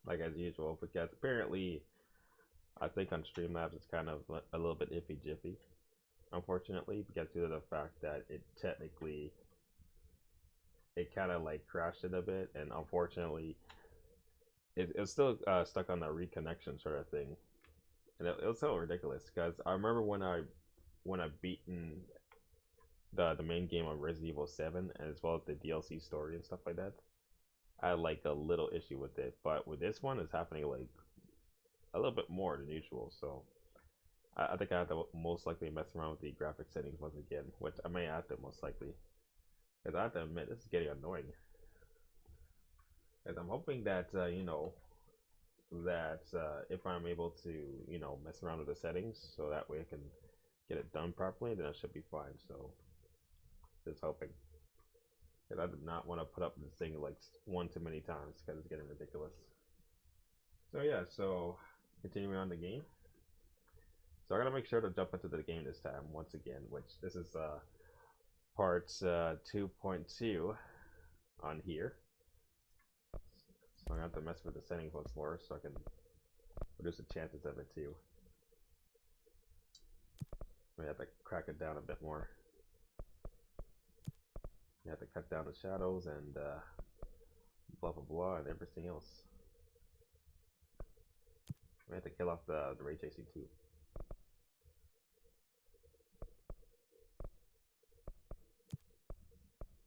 like as usual, because apparently I think on Streamlabs it's kind of a little bit iffy jiffy, unfortunately, because due to the fact that it kind of like crashed it a bit, and unfortunately it's still stuck on the reconnection sort of thing, and it was so ridiculous because I remember when I beaten the main game of Resident Evil 7 as well as the DLC story and stuff like that. I had like a little issue with it, but with this one, it's happening like a little bit more than usual. So I think I have to most likely mess around with the graphic settings once again, which I may have to most likely, because I have to admit this is getting annoying. Because I'm hoping that if I'm able to mess around with the settings, so that way I can get it done properly, then I should be fine. So just hoping. Because I did not want to put up this thing like one too many times because it's getting ridiculous. So yeah, so continuing on the game. So I gotta make sure to jump into the game this time once again, which this is part 2.2 on here. So I'm gonna have to mess with the settings once more so I can reduce the chances of it too. We have to crack it down a bit more. You have to cut down the shadows and blah blah blah and everything else. We have to kill off the ray tracing too.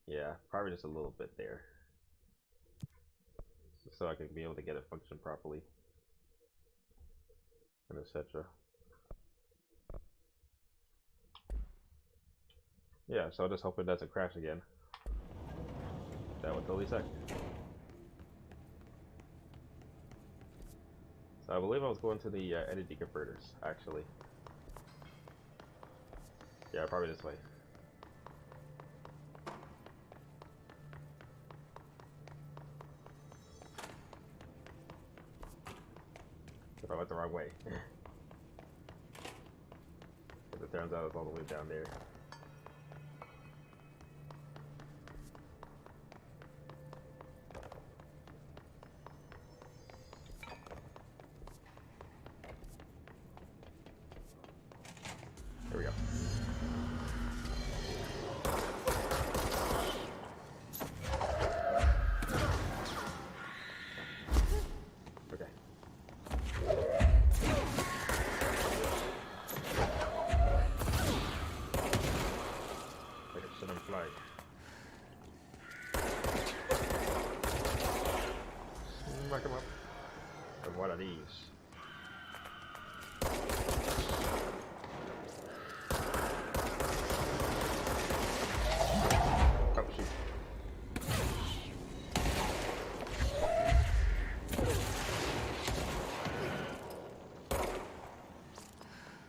Yeah, probably just a little bit there, so I can be able to get it function properly, and etc. Yeah, so I just hope it doesn't crash again. That would totally suck. So I believe I was going to the energy converters, actually. Yeah, probably this way. If I went the wrong way. Because it turns out it's all the way down there. Here we go. Okay. Like it shouldn't fly. Smack him up. And what are these?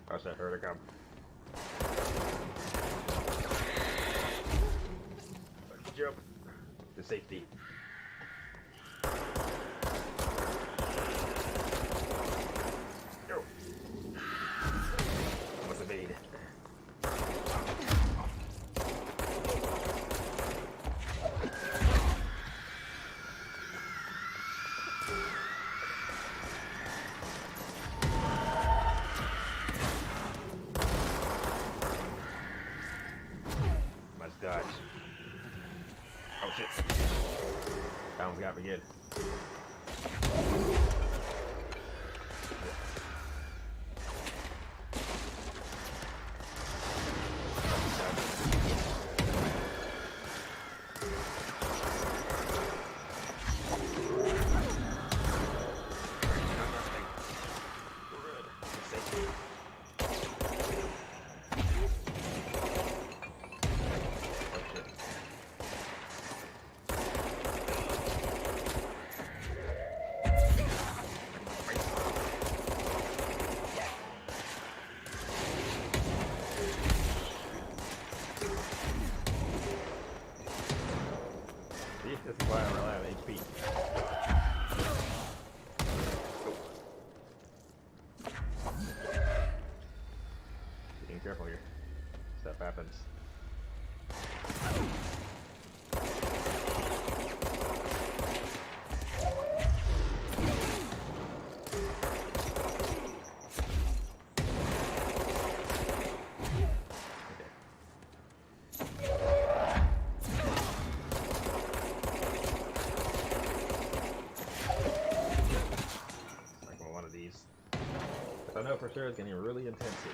Gosh, I heard it come. Jump to safety. Go. Must evade. Dodge. Oh shit. That one's got me good. This is why I rely on HP. Being careful here. Stuff happens. know for sure it's getting really intense here.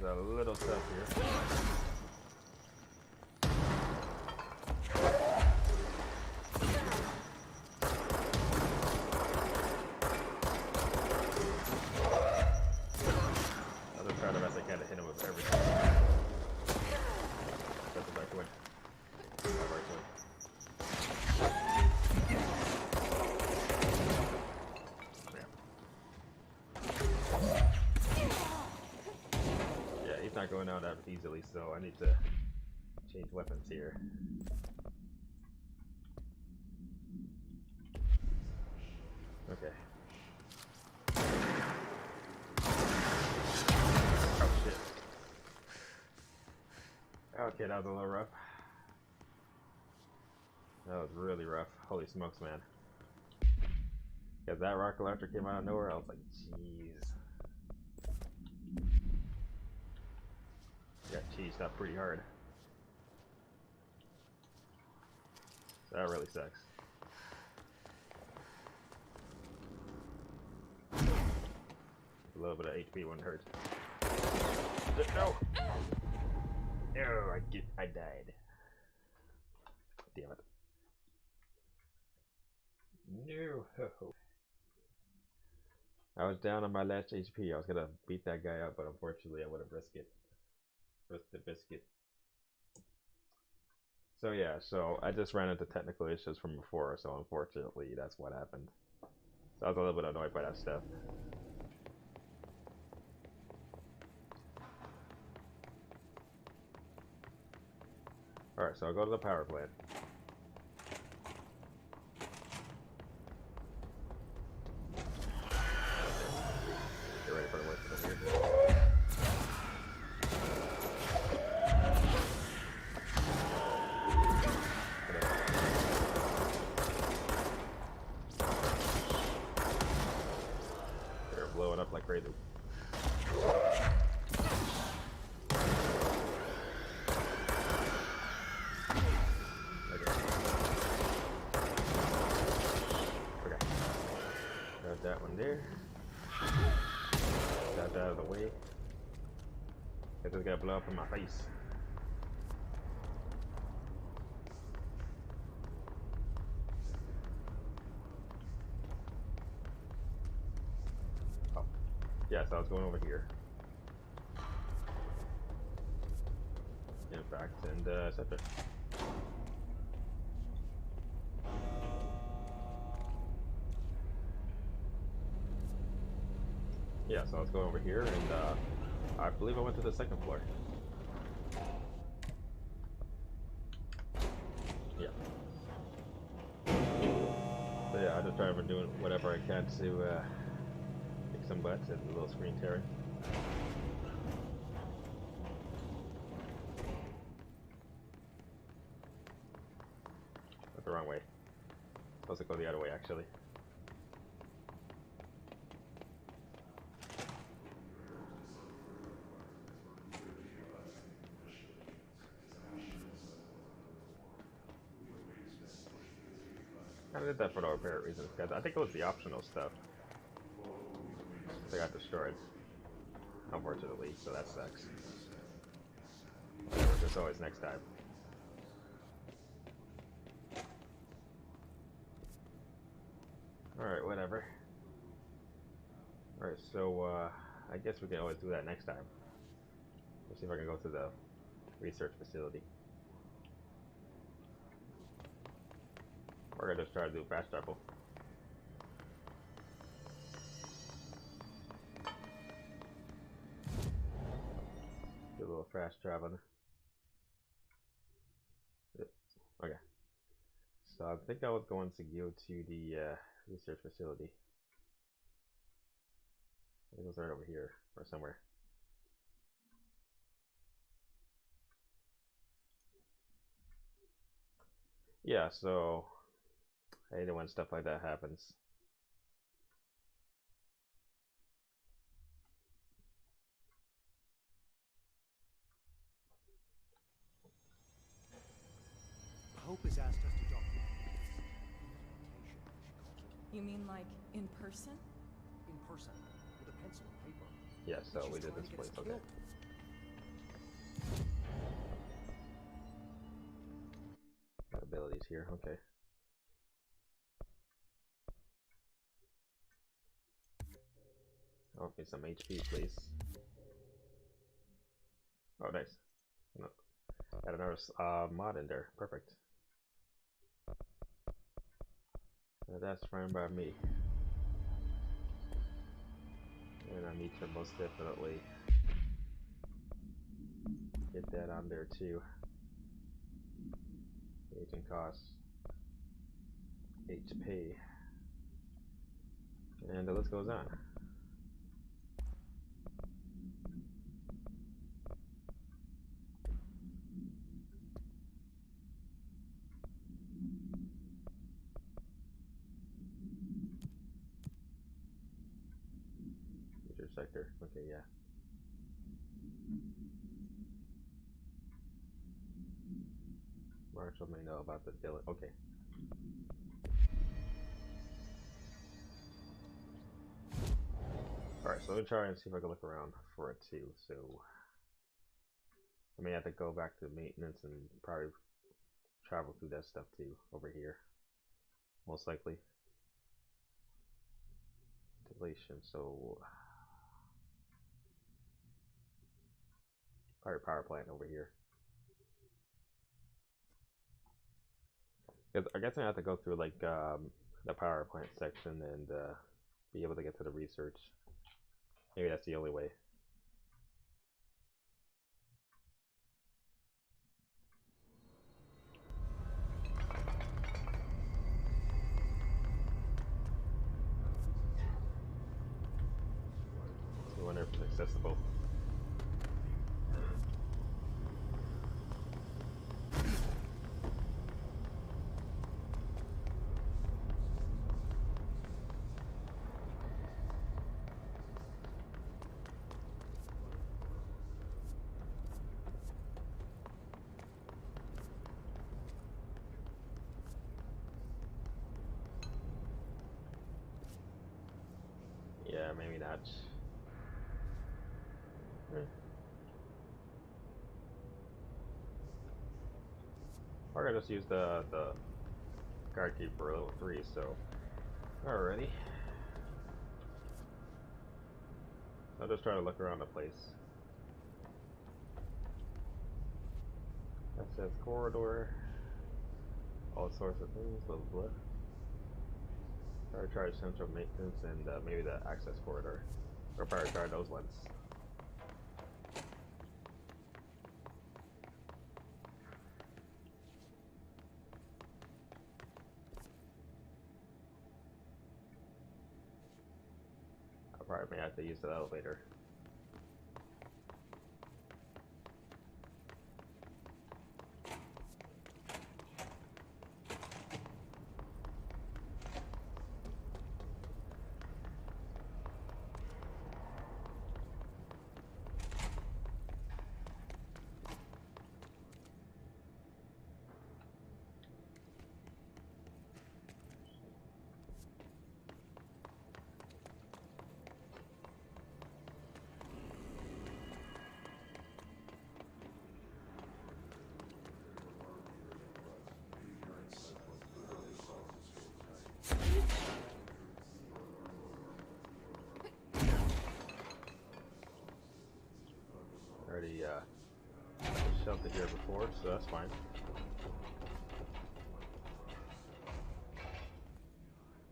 A little stuff here. I'll just try the best I can to hit him with everything. That's the back way. Not going out that easily, so I need to change weapons here. Okay. Oh shit. Okay, that was a little rough. That was really rough. Holy smokes, man. Yeah, that rocket launcher came out of nowhere. I was like, jeez. Got cheesed up pretty hard. That really sucks. A little bit of HP wouldn't hurt. No! Oh, I died. Damn it. No! I was down on my last HP. I was gonna beat that guy up, but unfortunately I would have risked it. The biscuit. So yeah, so I just ran into technical issues from before, so unfortunately that's what happened. So I was a little bit annoyed by that stuff. Alright, so I'll go to the power plant. Get ready for the work here. Blowing up like crazy. Okay. Got that one there. Got that out of the way. I just got blow up in my face. Yes, I was going over here. In fact, and set it. Yeah, so I was going over here, and I believe I went to the second floor. Yeah. So yeah, I just try to doing whatever I can to some butts and the little screen tearing. Went the wrong way. Supposed to go the other way, actually. I did that for no apparent reasons, guys. I think it was the optional stuff. They got destroyed, unfortunately, so that sucks. There's always next time. Alright, whatever. Alright, so I guess we can always do that next time. Let's see if I can go to the research facility. We're gonna just try to do fast travel. Do a little fast traveling. Okay. So I think I was going to go to the research facility. I think it was right over here or somewhere. Yeah, so I hate it when stuff like that happens. Hope has asked us to document this invitation, as she calls it. You mean like in person? In person, with a pencil and paper. Yeah, so we did this place, okay. Got abilities here, okay. Oh, need some HP, please. Oh, nice. No. Got another mod in there. Perfect. That's fine by me. And I need to most definitely get that on there too. Agent costs, HP, and the list goes on. User sector, okay, yeah. Marshall may know about the bill. Okay. Alright, so let me try and see if I can look around for it too. So I may have to go back to maintenance and probably travel through that stuff too over here. Most likely. Deletion, so probably power plant over here. I guess I have to go through like the power plant section and be able to get to the research. Maybe that's the only way. I wonder if it's accessible. Yeah, maybe not. Or I just use the card key for level 3, so alrighty. I'll just try to look around the place. That says corridor, all sorts of things, blah blah blah. Try central maintenance and maybe the access corridor. Or probably try those ones. I probably may have to use the elevator. here before, so that's fine.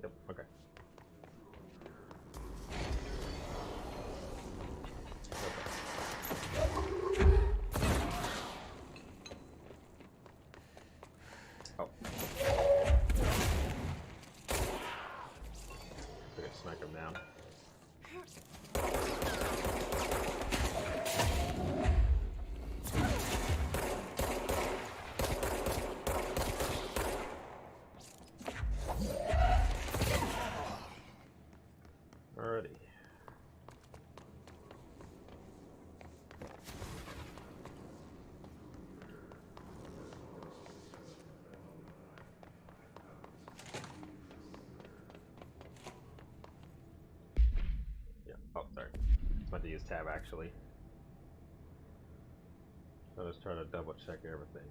Yep, okay. Oh. I can snipe him down. Alrighty. Yeah, oh, sorry. I meant to use tab actually. So I was trying to double check everything.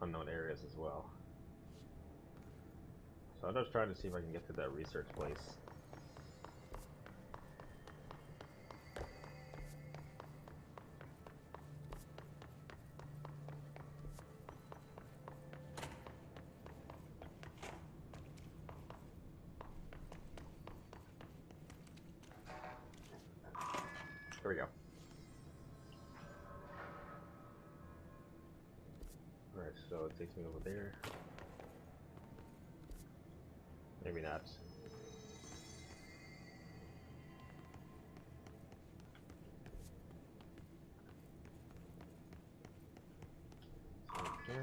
And unknown areas as well. So I'm just trying to see if I can get to that research place. Here we go. Alright, so it takes me over there. Maybe not. Okay.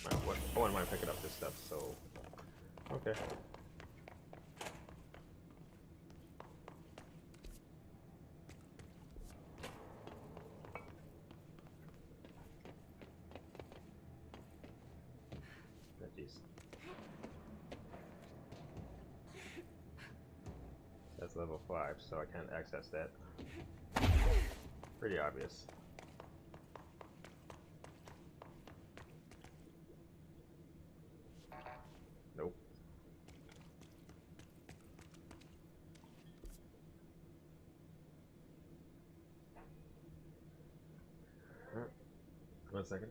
I wouldn't mind picking up this stuff, so okay. Jeez. That's level 5, so I can't access that. Pretty obvious. Nope. Alright. 1 second.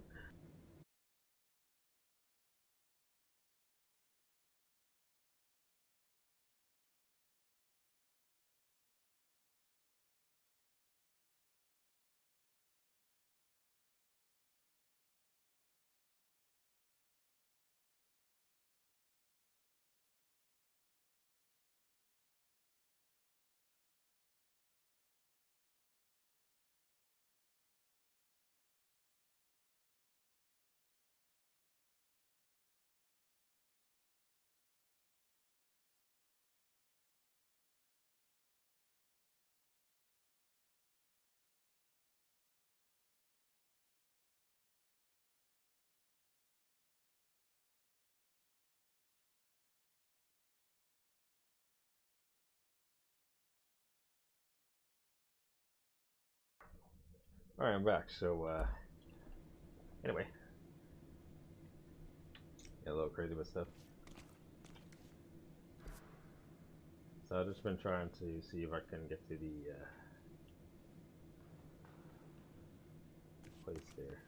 Alright, I'm back. So, anyway. Get a little crazy with stuff. So I've just been trying to see if I can get to the place there.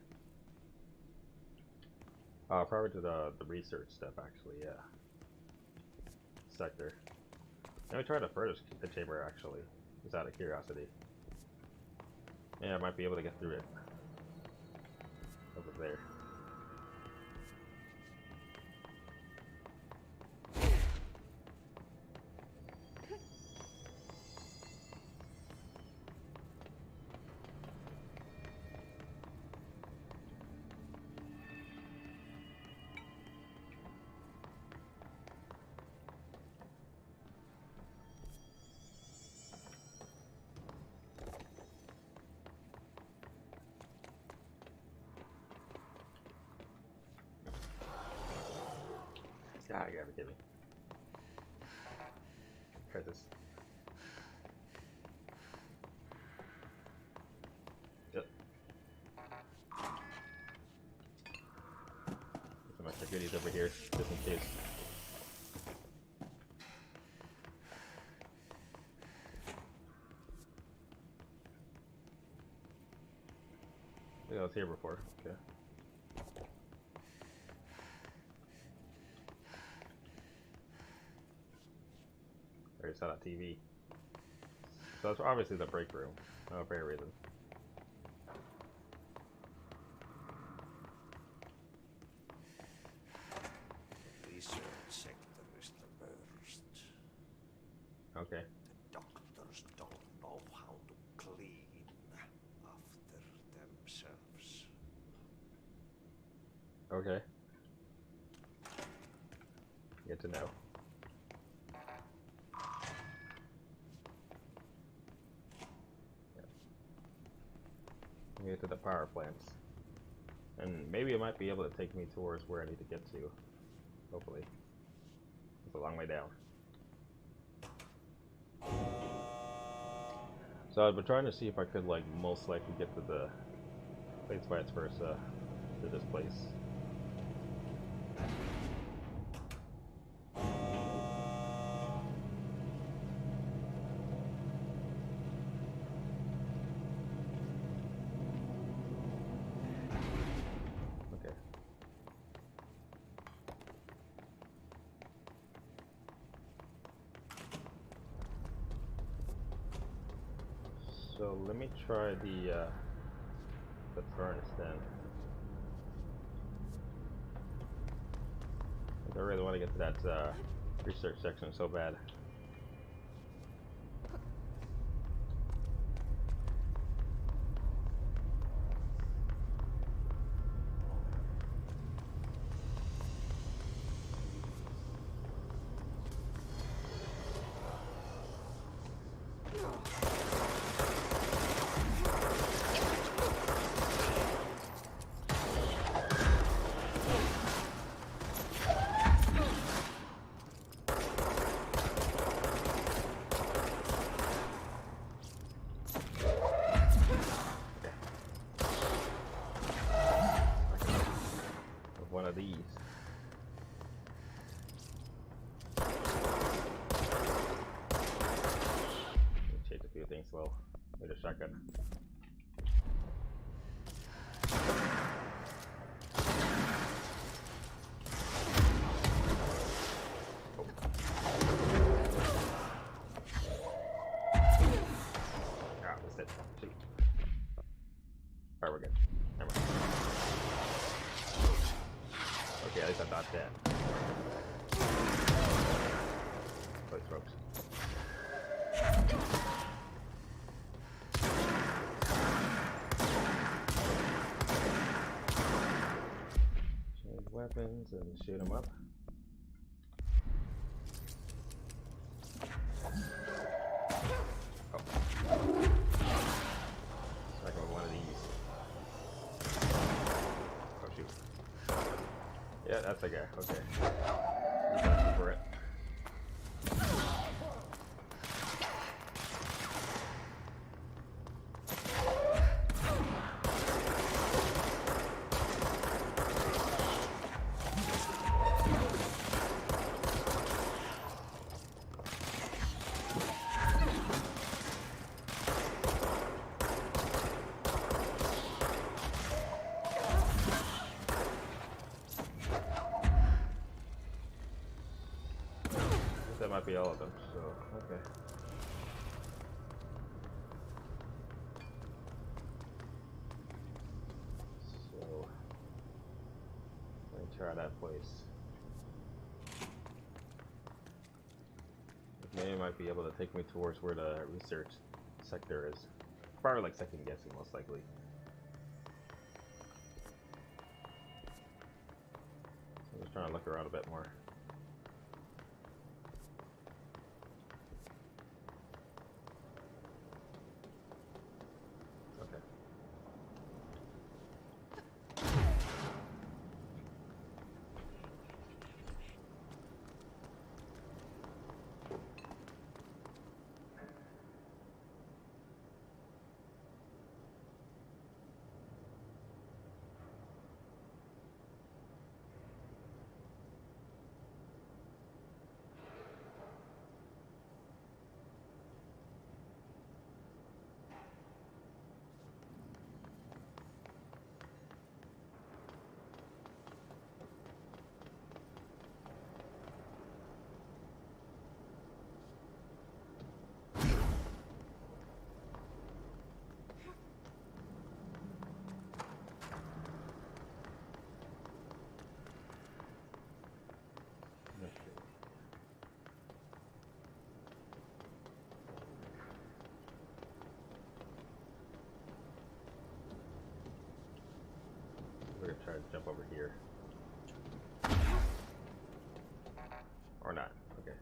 Probably to the research stuff, actually, yeah. Sector. Let me try the furthest the chamber, actually, just out of curiosity. Yeah, I might be able to get through it. Over there. Ah, you gotta be kidding me. Try this. Yep. here, just in case. I think I was here before. Okay. I already saw that TV. So that's obviously the break room. Oh, for a reason. Research sector is the worst. Okay. The doctors don't know how to clean after themselves. Okay. Good to know. Get to the power plants. And maybe it might be able to take me towards where I need to get to. Hopefully. It's a long way down. So I've been trying to see if I could, like, most likely get to the place vice versa to this place. Okay. So let me try the furnace then. I really want to get to that research section so bad. One of these. Change a few things. Well, need a shotgun. Oh. Ah, missed it. Shoot. Alright, we're good. Never mind. Okay, at least I dodged that. Please, folks. Change weapons and shoot them up. Oh. Second one of these. Oh, shoot. Yeah, that's the guy. Okay. Go for it. That might be all of them, so okay. So let me try that place. Maybe it might be able to take me towards where the research sector is. Probably like second guessing, most likely. I'm just trying to look around a bit more. over here. Or not. Okay.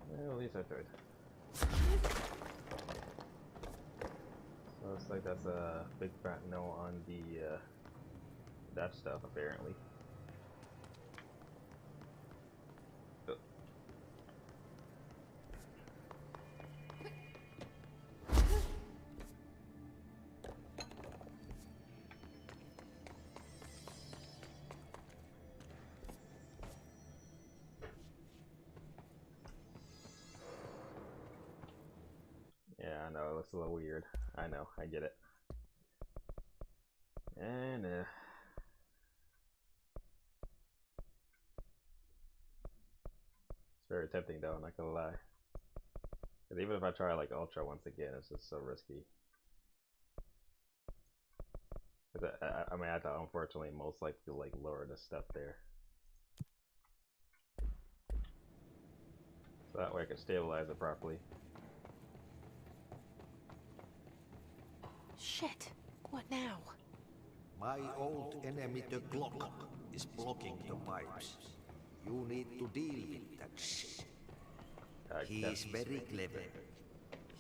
Well, at least I tried. So looks like that's a big fat no on the that stuff apparently. Yeah, I know, it looks a little weird. I know, I get it. And it's very tempting though, I'm not gonna lie. Because even if I try like Ultra once again, it's just so risky. I mean, I have to unfortunately most likely like lower the stuff there. So that way I can stabilize it properly. Shit. What now? My old enemy, the Glock, is blocking the pipes. You need to deal with that shit. He is very clever.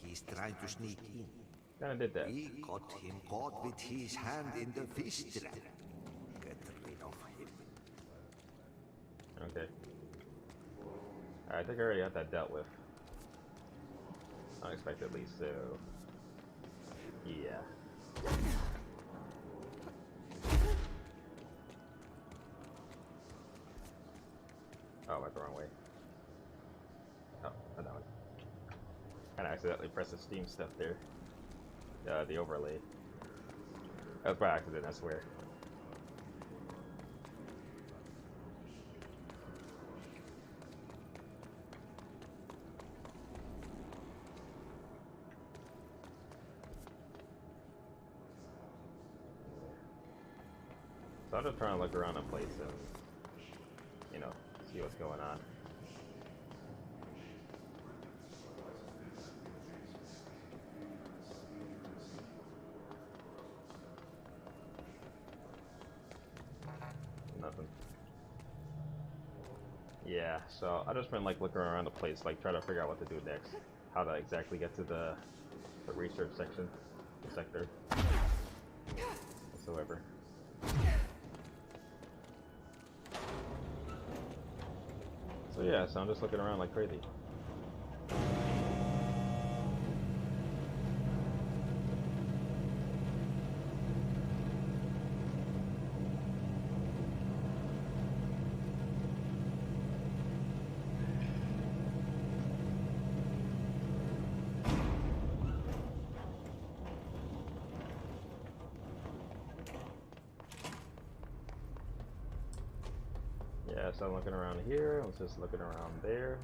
He's trying to sneak in. Kinda did that. We got him caught with his hand in the fish trap. Get rid of him. Okay. I think I already got that dealt with. Unexpectedly, so yeah. Oh, I went the wrong way. Oh, not that one. And I accidentally pressed the Steam stuff there. The overlay. That was by accident, I swear. So I'm just trying to look around the place and, you know, see what's going on. Nothing. Yeah, so I've just been like looking around the place, like trying to figure out what to do next. How to exactly get to the research section, sector, whatsoever. So yeah, so I'm just looking around like crazy. Yeah, so I'm looking around here, I was just looking around there,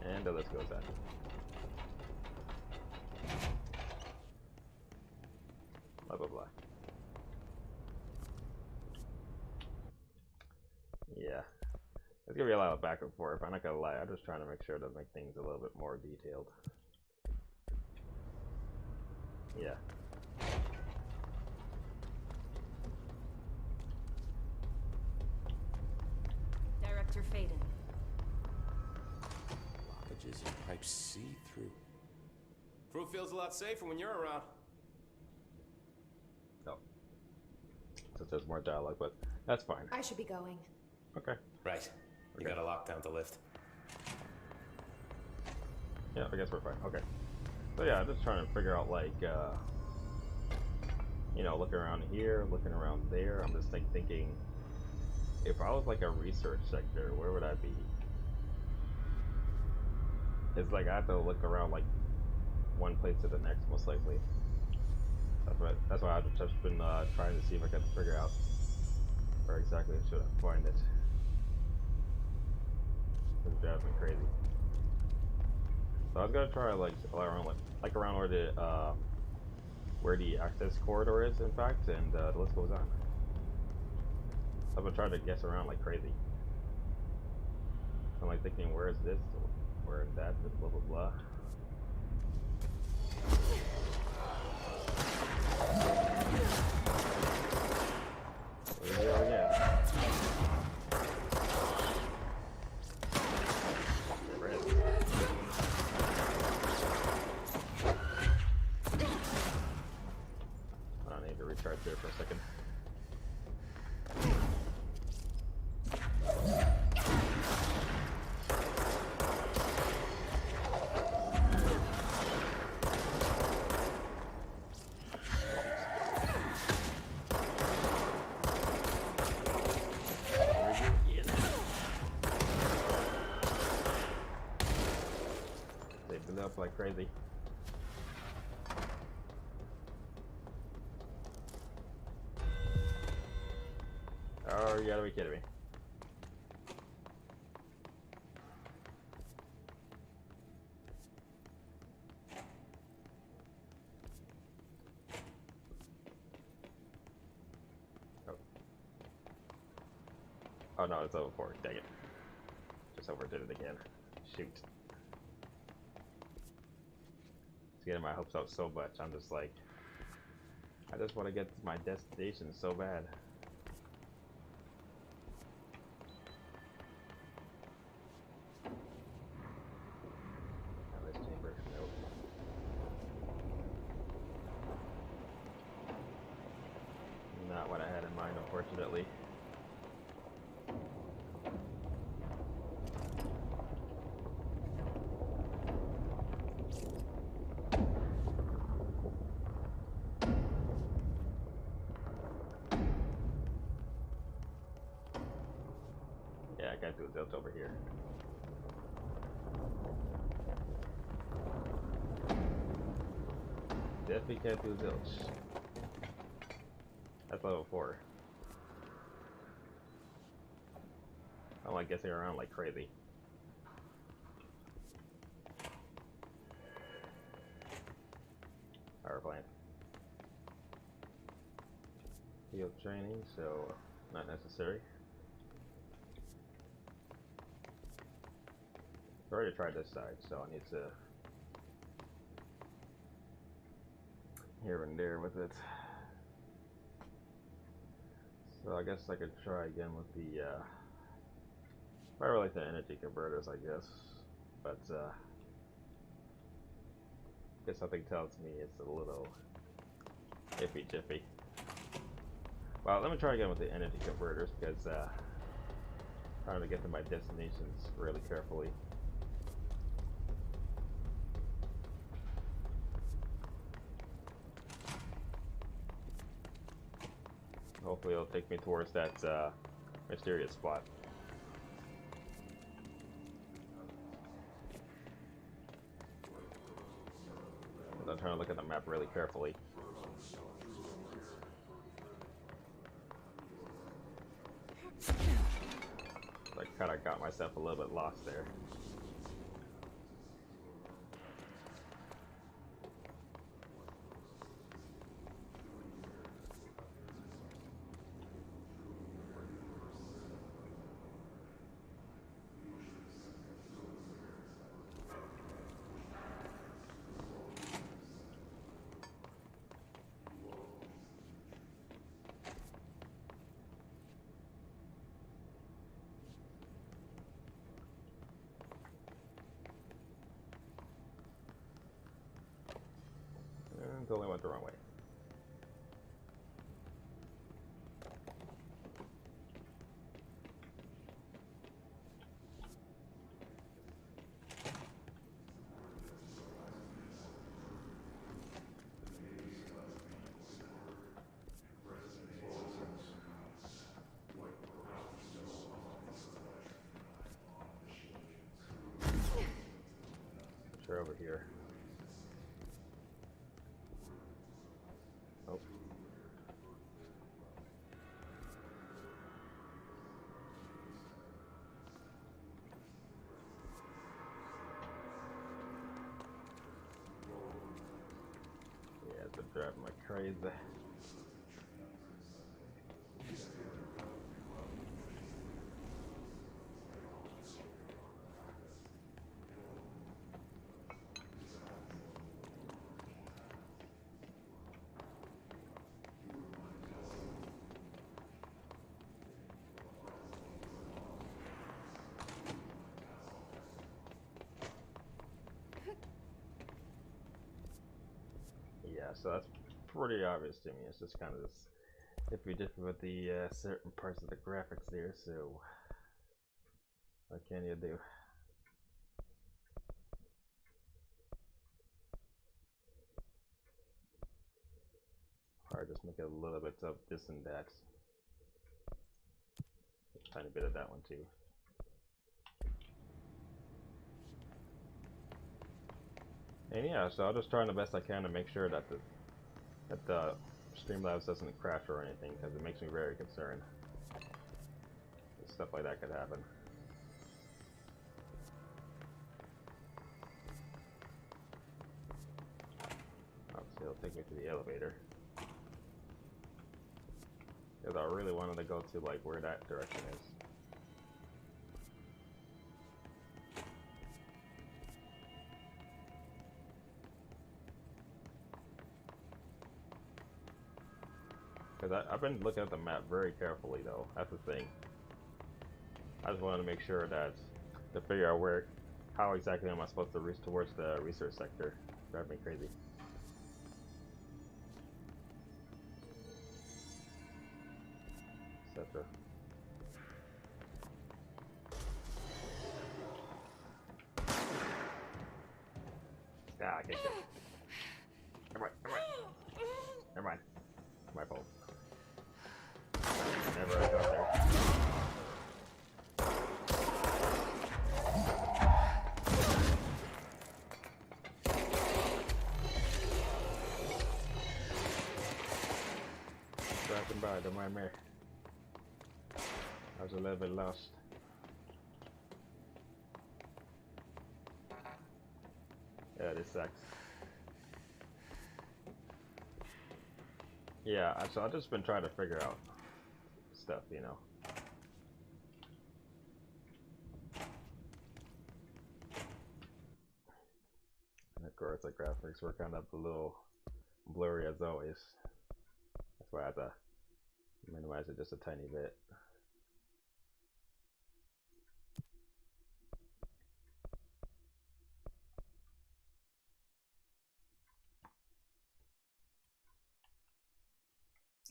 and the list goes on. Blah blah blah. Yeah, it's gonna be a lot of back and forth. I'm not gonna lie, I'm just trying to make sure to make things a little bit more detailed. Yeah. Director Faden. Blockages and pipes see through. Crew feels a lot safer when you're around. No. Since there's more dialogue, but that's fine. I should be going. Okay. Right. You gotta lock down the lift. Yeah, I guess we're fine. Okay. So yeah, I'm just trying to figure out like, you know, looking around here, looking around there. I'm just like thinking, if I was like a research sector, where would I be? It's like I have to look around like one place to the next, most likely. That's why I've just been trying to see if I can figure out where exactly should I find it. It's driving me crazy. So I was gonna try like around where the access corridor is, in fact, and the list goes on. I'm gonna try to guess around like crazy. I'm like thinking, where is this? Where is that? Blah blah blah. like crazy. Oh, you gotta be kidding me. Oh. Oh no, it's over 4. Dang it. Just overdid it again. Shoot. It's getting my hopes up so much. I'm just like, I just want to get to my destination so bad. This chamber, nope. Not what I had in mind, unfortunately. Yeah, I gotta do a zilch over here. Definitely can't do zilch. That's level 4. I'm like guessing around like crazy. Power plant. Field training, so not necessary. I've already tried this side, so I need to here and there with it. So I guess I could try again with the I like the energy converters, I guess, but I guess something tells me it's a little iffy jiffy. Well, let me try again with the energy converters because trying to get to my destinations really carefully. Hopefully it'll take me towards that mysterious spot. I'm trying to look at the map really carefully. I kind of got myself a little bit lost there. Totally went the wrong way. Sure, over here. Oh. Yeah, it's been driving like crazy. Yeah, so that's pretty obvious to me. It's just kind of this iffy different with the certain parts of the graphics there, so what can you do? Or just make it a little bit of this and that. A tiny bit of that one too. And yeah, so I'm just trying the best I can to make sure that the Streamlabs doesn't crash or anything, because it makes me very concerned. Stuff like that could happen. Obviously, it'll take me to the elevator. Because I really wanted to go to like where that direction is. Because I've been looking at the map very carefully, though. That's the thing. I just wanted to make sure that to figure out how exactly am I supposed to reach towards the research sector. Drive me crazy. Etc. Ah, I can't get it. Never mind. Never mind. My fault. Never got there. Dropping by, don't mind me. I was a little bit lost. Yeah, this sucks. Yeah, so I've just been trying to figure out stuff, you know. And of course, the graphics were kind of a little blurry as always. That's why I had to minimize it just a tiny bit.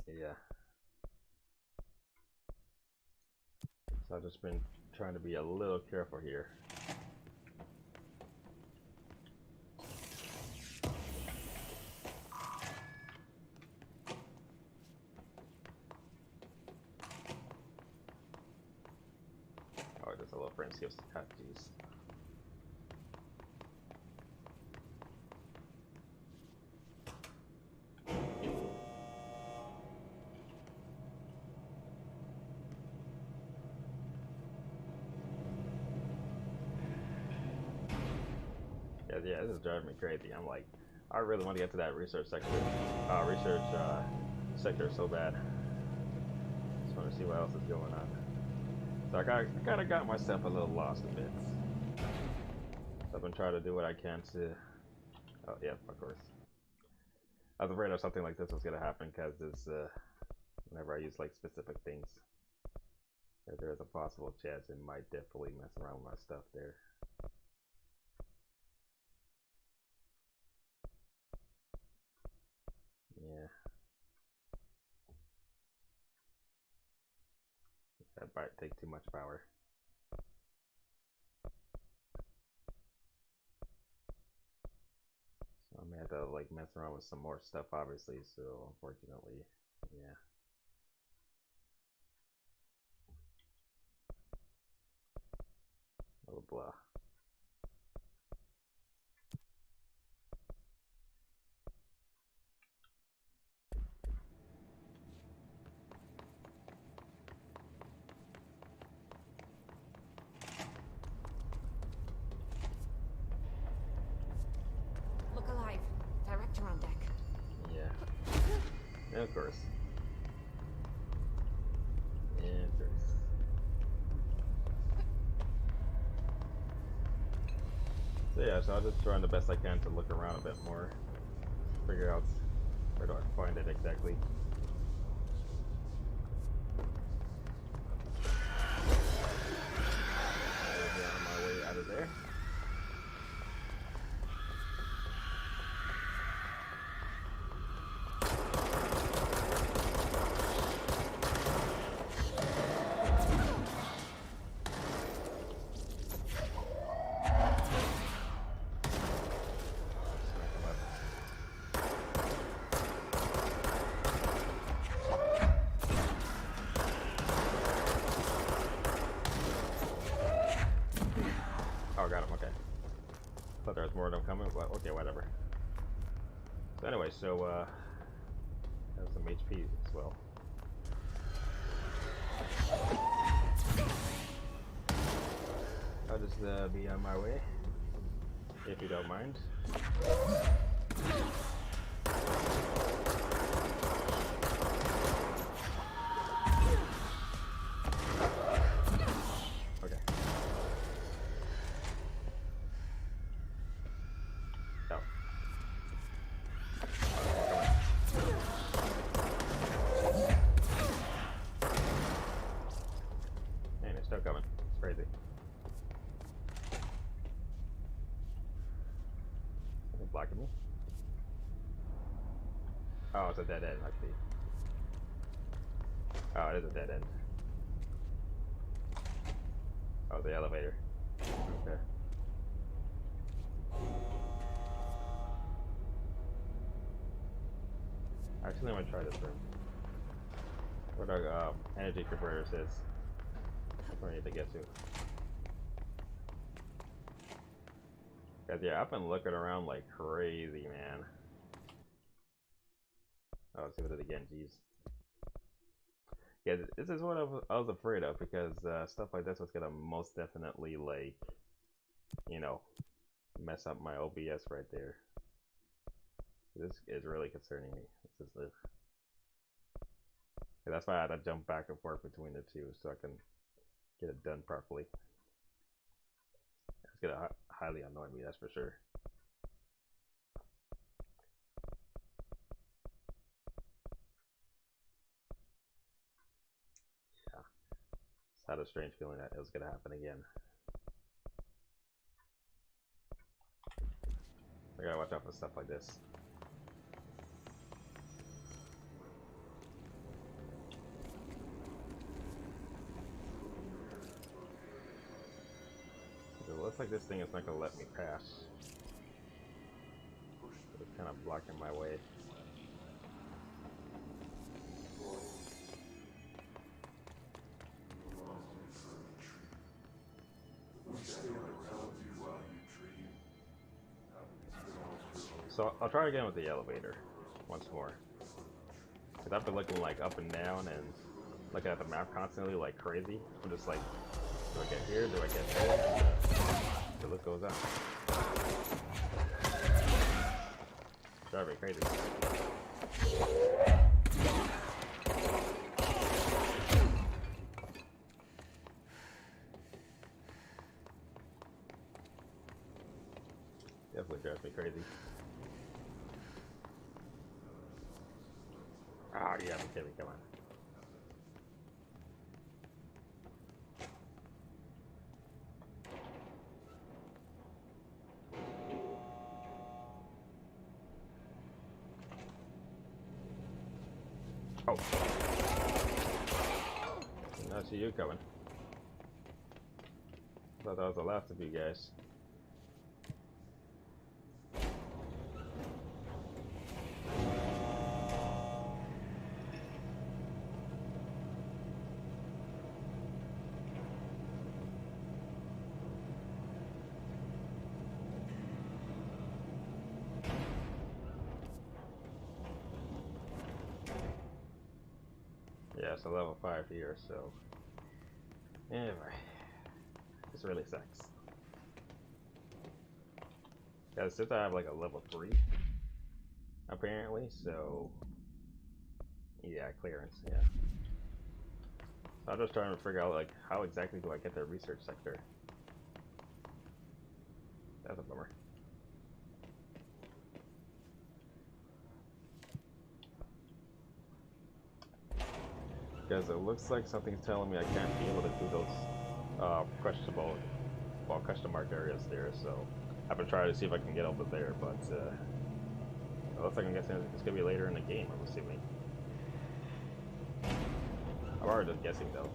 Yeah. So I've just been trying to be a little careful here. Oh, there's a little frenzy of geez. Yeah, this is driving me crazy. I'm like, I really want to get to that research sector so bad. Just want to see what else is going on. So I kind of got myself a little lost a bit. So I've been trying to do what I can to. Oh yeah, of course. I was afraid of something like this was gonna happen because it's whenever I use like specific things, there's a possible chance it might definitely mess around with my stuff there. Yeah. That might take too much power. So I may have to like mess around with some more stuff obviously, so unfortunately, yeah. Oh blah. Look alive. Director on deck. Yeah, of course. Yeah, of course. So yeah, so I'm just trying the best I can to look around a bit more, figure out where do I find it exactly. On my way out of there. Oh, got him, okay. Thought there was more of them coming, but okay, whatever. So anyway, so have some HP as well. I'll just be on my way, if you don't mind. Okay. Oh. Man, it's still coming. It's crazy. Is it blocking me? Oh, it's a dead end, I see. Oh, it is a dead end. Oh, the elevator. Okay. Actually, I'm gonna try this room. Where the energy converter is. That's where I need to get to. Cause yeah, I've been looking around like crazy, man. Oh, let's see what it again. Jeez. Yeah, this is what I was afraid of, because stuff like this was gonna most definitely, like, you know, mess up my OBS right there. This is really concerning me. This is the. That's why I had to jump back and forth between the two so I can get it done properly. It's gonna highly annoy me, that's for sure. Yeah, just had a strange feeling that it was gonna happen again. I gotta watch out for stuff like this. It looks like this thing is not gonna let me pass. It's kind of blocking my way. So I'll try again with the elevator once more. Because I've been looking like up and down and looking at the map constantly like crazy. I'm just like, do I get here? Do I get there? The list goes on. Driving crazy. Definitely drives me crazy. Ah, yeah, okay, come on. Oh. I see you coming. I thought that was the last of you guys. Yeah, it's a level 5 here, so anyway, this really sucks. Yeah, since I have like a level 3 apparently, so yeah, clearance, yeah. So I'm just trying to figure out like how exactly do I get the research sector. That's a bummer. Because it looks like something's telling me I can't be able to do those questionable, well, question mark areas there. So I've been trying to see if I can get over there, but it looks like I'm guessing it's gonna be later in the game. I'm assuming. I'm already just guessing though.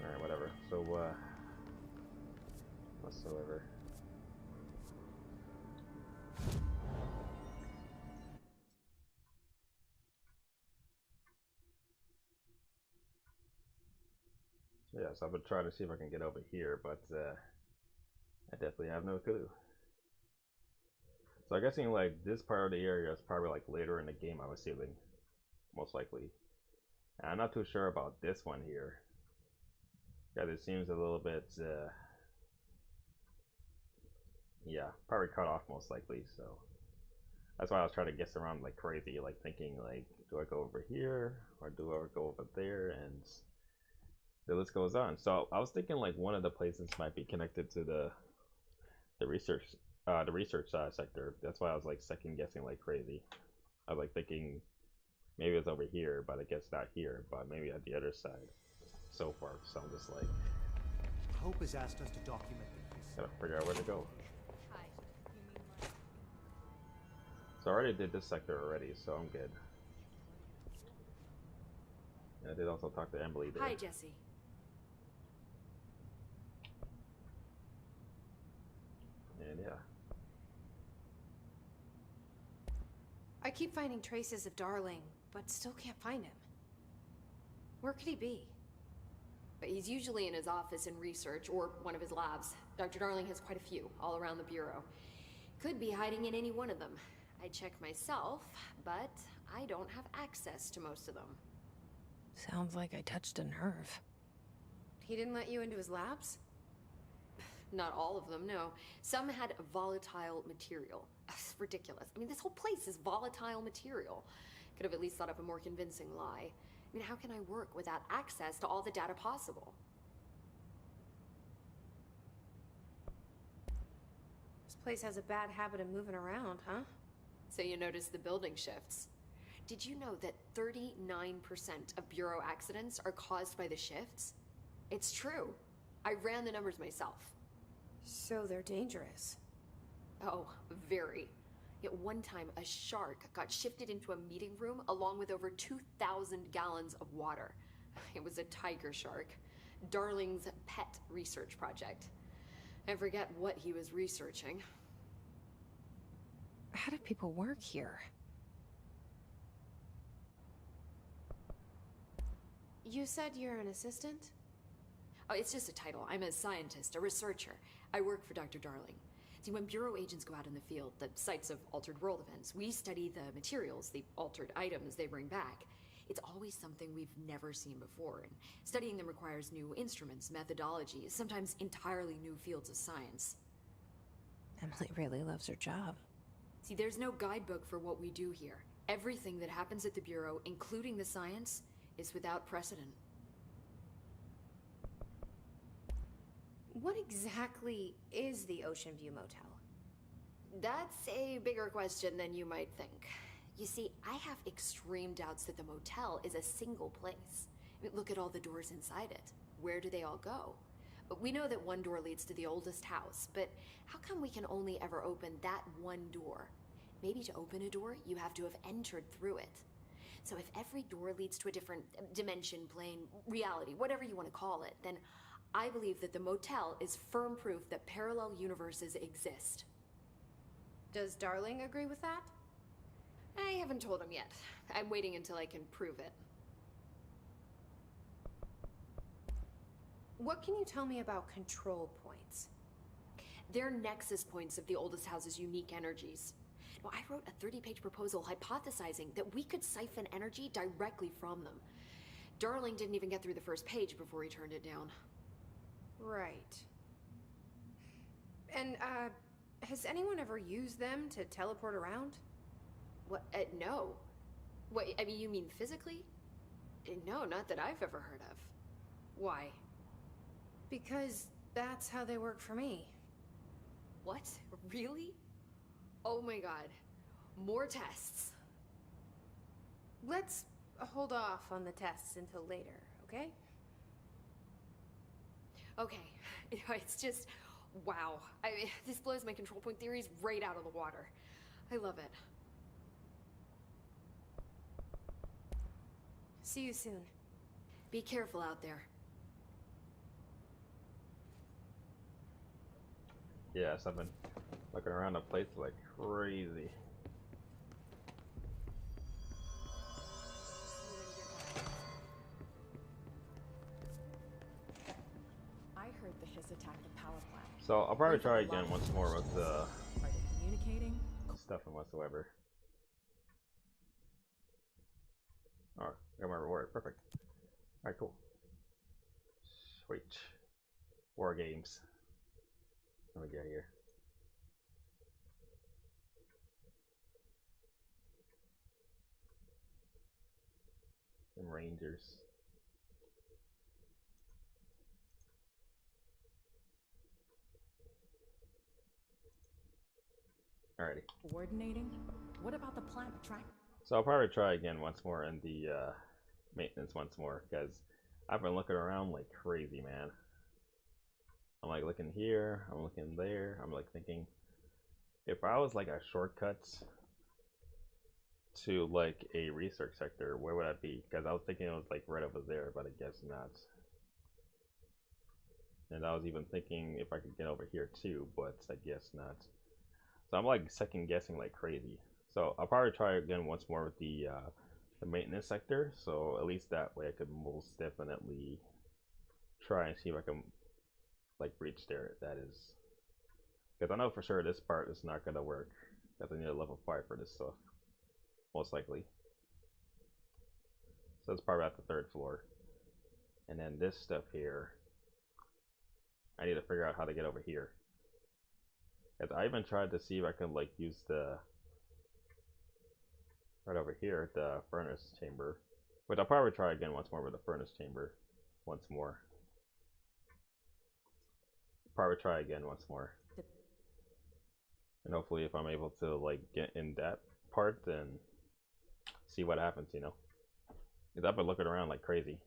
All right, whatever. So whatsoever. Yeah, so I've been trying to see if I can get over here, but I definitely have no clue. So I'm guessing like this part of the area is probably like later in the game, I'm assuming, most likely. And I'm not too sure about this one here, because it seems a little bit, yeah, probably cut off most likely. So that's why I was trying to guess around like crazy, like thinking like, do I go over here or do I go over there? And the list goes on. So I was thinking like one of the places might be connected to the research sector. That's why I was like second guessing like crazy. I was like thinking maybe it's over here, but I guess not here, but maybe at the other side so far. So I'm just like, Hope has asked us to document this. gotta figure out where to go. Hi. So I already did this sector already, so I'm good. And I did also talk to Emily there. Hi, Jesse. And yeah. I keep finding traces of Darling, but still can't find him. Where could he be? But he's usually in his office in research, or one of his labs. Dr. Darling has quite a few, all around the Bureau. Could be hiding in any one of them. I check myself, but I don't have access to most of them. Sounds like I touched a nerve. He didn't let you into his labs? Not all of them, no. Some had volatile material. It's ridiculous. I mean, this whole place is volatile material. Could have at least thought up a more convincing lie. I mean, how can I work without access to all the data possible? This place has a bad habit of moving around, huh? So you notice the building shifts. Did you know that 39% of Bureau accidents are caused by the shifts? It's true. I ran the numbers myself. So they're dangerous. Oh, very. At one time, a shark got shifted into a meeting room along with over 2,000 gallons of water. It was a tiger shark. Darling's pet research project. I forget what he was researching. How do people work here? You said you're an assistant? Oh, it's just a title. I'm a scientist, a researcher. I work for Dr. Darling. See, when Bureau agents go out in the field, the sites of altered world events, we study the materials, the altered items they bring back. It's always something we've never seen before, and studying them requires new instruments, methodologies, sometimes entirely new fields of science. Emily really loves her job. See, there's no guidebook for what we do here. Everything that happens at the Bureau, including the science, is without precedent. What exactly is the Ocean View Motel? That's a bigger question than you might think. You see, I have extreme doubts that the motel is a single place. I mean, look at all the doors inside it. Where do they all go? We know that one door leads to the oldest house, but how come we can only ever open that one door? Maybe to open a door, you have to have entered through it. So if every door leads to a different dimension, plane, reality, whatever you want to call it, then I believe that the motel is firm proof that parallel universes exist. Does Darling agree with that? I haven't told him yet. I'm waiting until I can prove it. What can you tell me about control points? They're nexus points of the oldest house's unique energies. Now, I wrote a 30-page proposal hypothesizing that we could siphon energy directly from them. Darling didn't even get through the first page before he turned it down. Right. And, has anyone ever used them to teleport around? What? No. What, I mean, you mean physically? No, not that I've ever heard of. Why? Because that's how they work for me. What? Really? Oh my god. More tests. Let's hold off on the tests until later, okay? Okay. It's just, wow. This blows my control point theories right out of the water. I love it. See you soon. Be careful out there. Yes, I've been looking around the place like crazy. attack the power plant. So I'll probably try again once more with the Are they communicating? stuff and whatsoever. Oh, got my reward. Perfect. Alright, cool. Sweet. War games. Let me get here. Some Rangers. Alrighty. Coordinating? What about the plant track? So I'll probably try again once more in the maintenance once more, because I've been looking around like crazy, man. I'm like looking here, I'm looking there, I'm like thinking, if I was like a shortcut to like a research sector, where would I be? Because I was thinking it was like right over there, but I guess not. And I was even thinking if I could get over here too, but I guess not. So I'm like second guessing like crazy. So I'll probably try again once more with the maintenance sector. So at least that way I could most definitely try and see if I can like breach there. That is, because I know for sure this part is not gonna work. Because I need a level 5 for this stuff, most likely. So it's probably at the 3rd floor. And then this stuff here, I need to figure out how to get over here. Because I even tried to see if I could like use the right over here, the furnace chamber. Which I'll probably try again once more with the furnace chamber. Once more. Probably try again once more. And hopefully if I'm able to like get in that part, then see what happens, you know. Because I've been looking around like crazy.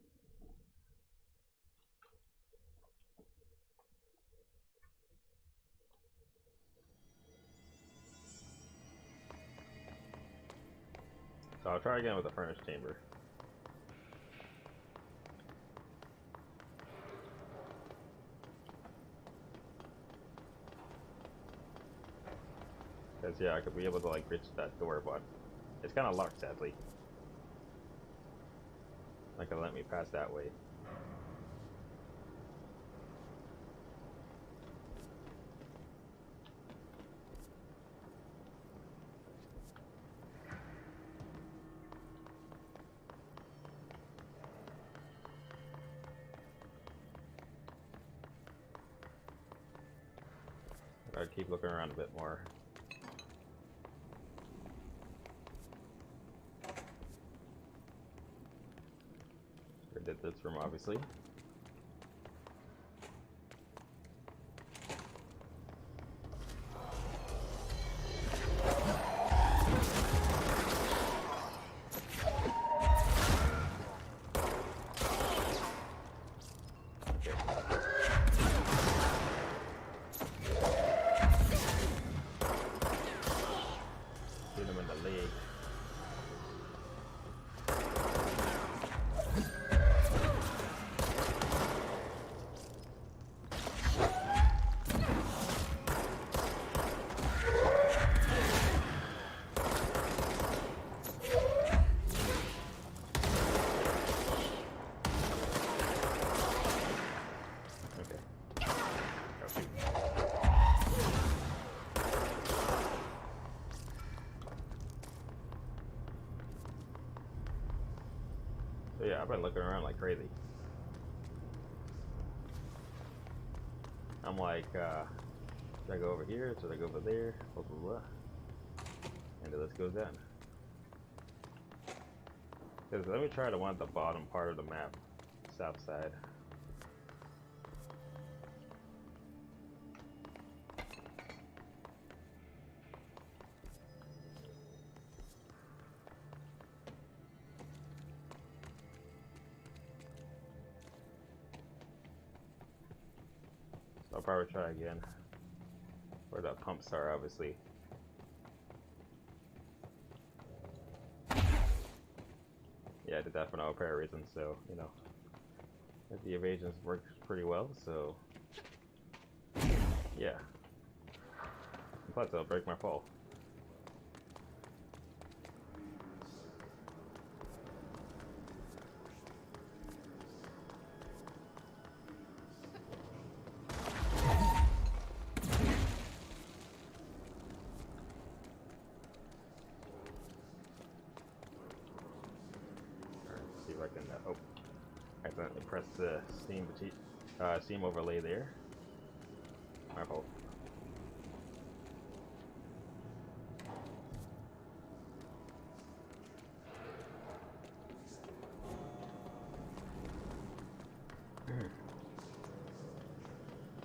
So I'll try again with the furnace chamber. Because yeah, I could be able to like reach that door, but it's kind of locked sadly. Not gonna let me pass that way. I'll keep looking around a bit more. I did this room, obviously. So yeah, I've been looking around like crazy. I'm like, should I go over here? Should I go over there? Blah, blah, blah. And the list goes down. Because let me try to want the bottom part of the map, south side. I'll probably try again. Where the pumps are, obviously. Yeah, I did that for no apparent reason, so, you know. The evasions worked pretty well, so. Yeah. And plus, it'll break my fall. I can. Oh, I accidentally pressed the Steam overlay there. My fault.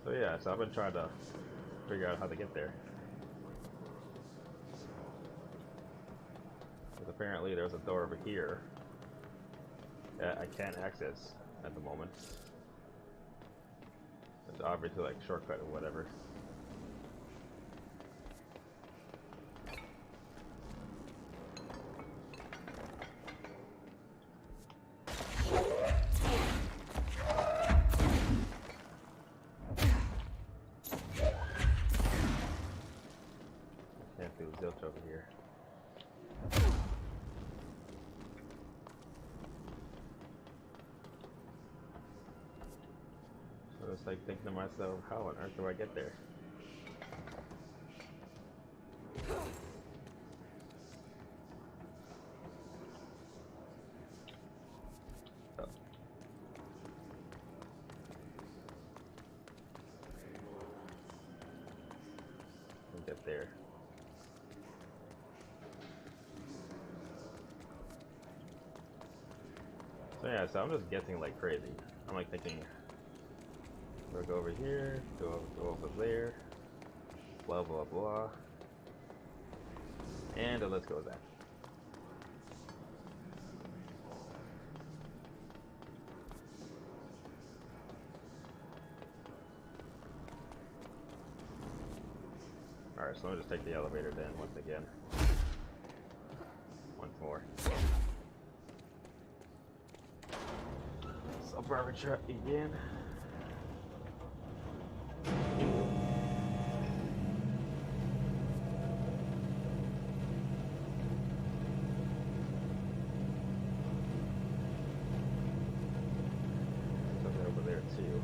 So yeah, so I've been trying to figure out how to get there. Because apparently there's a door over here that I can't access at the moment. It's obviously like shortcut or whatever. Can't do zilch over here. So it's like thinking to myself, how on earth do I get there? Oh. Get there. So yeah, so I'm just guessing like crazy. I'm like thinking, we'll go over here, go over there, blah blah blah, and let's go with that. Alright, so let me just take the elevator then once again. Once more. Subbarber truck again. Something over there too.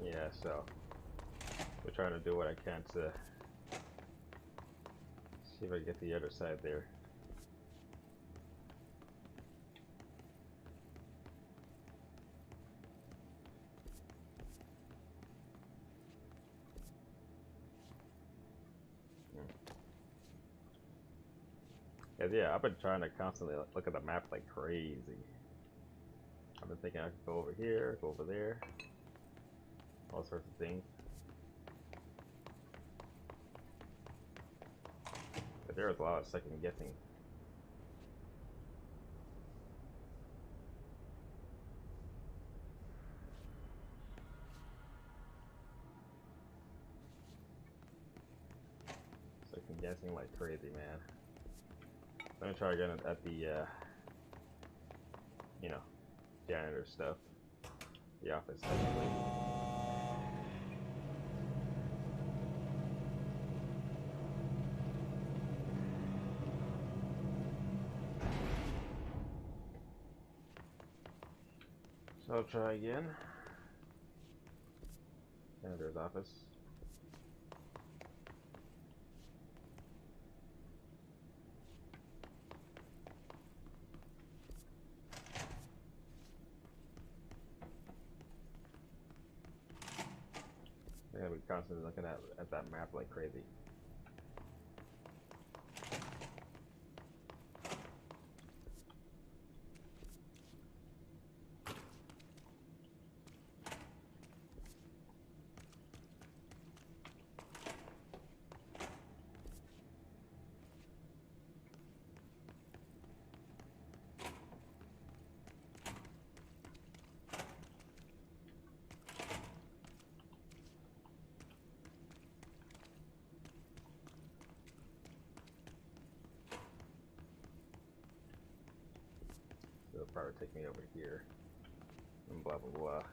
Yeah, so we're trying to do what I can to see if I can get the other side there. Yeah, I've been trying to constantly look at the map like crazy. I've been thinking I could go over here, go over there. All sorts of things. But there was a lot of second guessing. Second guessing like crazy, man. Let me try again at the, you know, janitor stuff. The office, technically. So I'll try again. Janitor's office. I gotta be constantly looking at that map like crazy. It'll probably take me over here. And blah blah blah.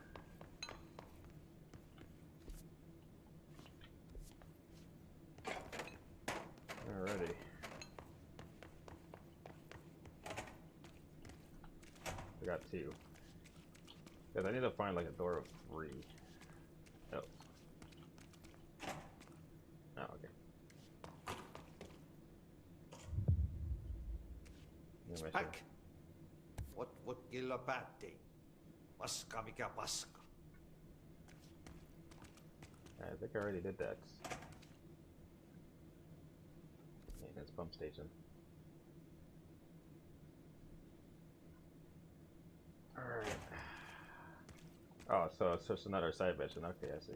got 2. Because I need to find like a door of 3. Oh. Oh, okay. Back. What would kill a bad thing? Paska mikä paska. I think I already did that. Maintenance pump station. Alright. Oh, so it's just another side mission. Okay, I see.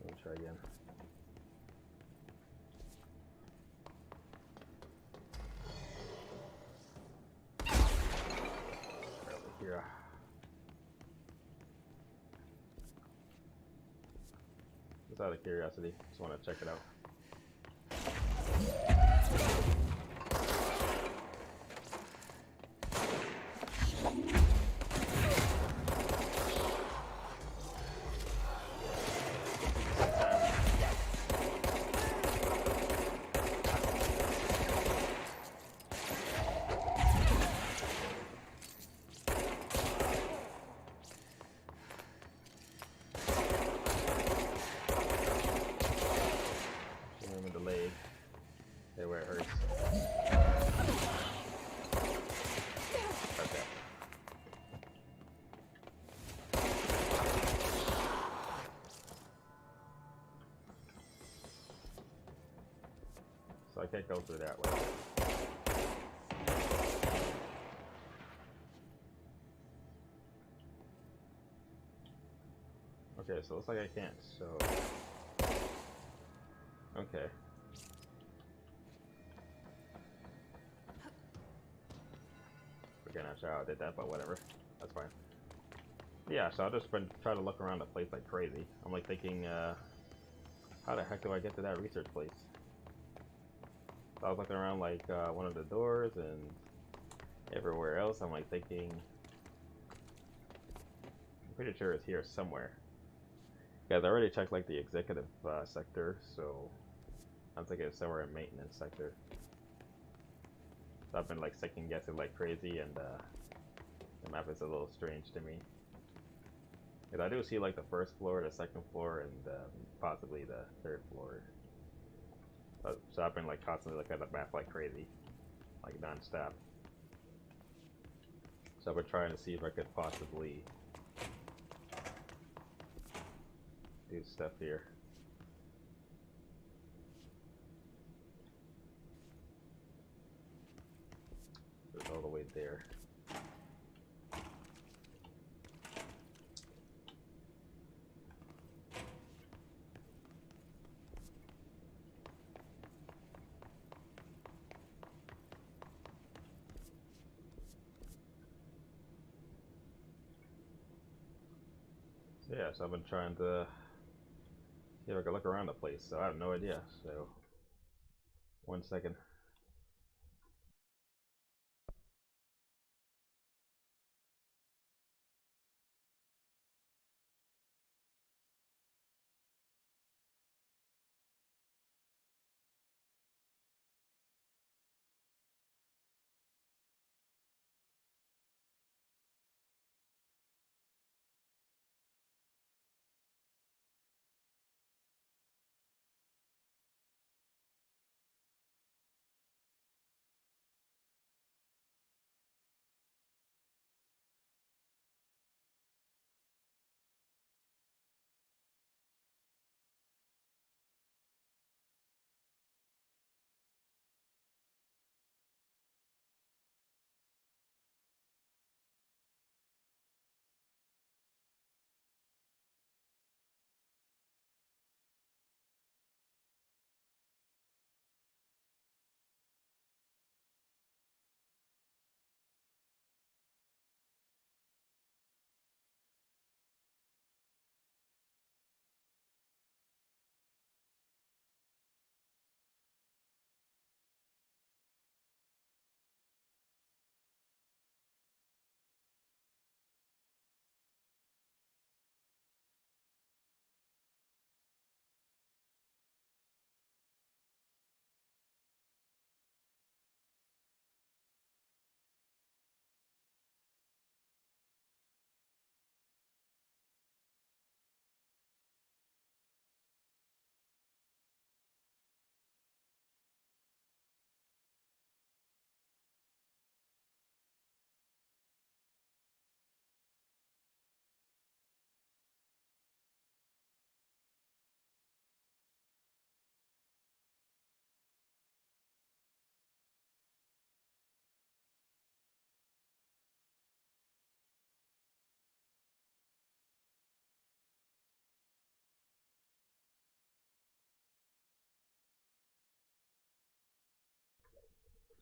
Let me try again. Over here. Just out of curiosity, just want to check it out. Where it hurts. Okay. So I can't go through that way. Okay, so it looks like I can't, so... Okay. Again, I'm sure I did that, but whatever. That's fine. Yeah, so I've just been trying to look around the place like crazy. I'm like thinking, how the heck do I get to that research place? So I was looking around like one of the doors and everywhere else. I'm like thinking, I'm pretty sure it's here somewhere. Guys, I already checked like the executive sector, so I'm thinking it's somewhere in maintenance sector. So I've been like second guessing like crazy, and the map is a little strange to me. Because I do see like the first floor, the second floor, and possibly the third floor. So I've been like constantly looking at the map like crazy, like non-stop. So I've been trying to see if I could possibly do stuff here. It's all the way there. So yeah, so I've been trying to see if I can look around the place, so I have no idea. So 1 second.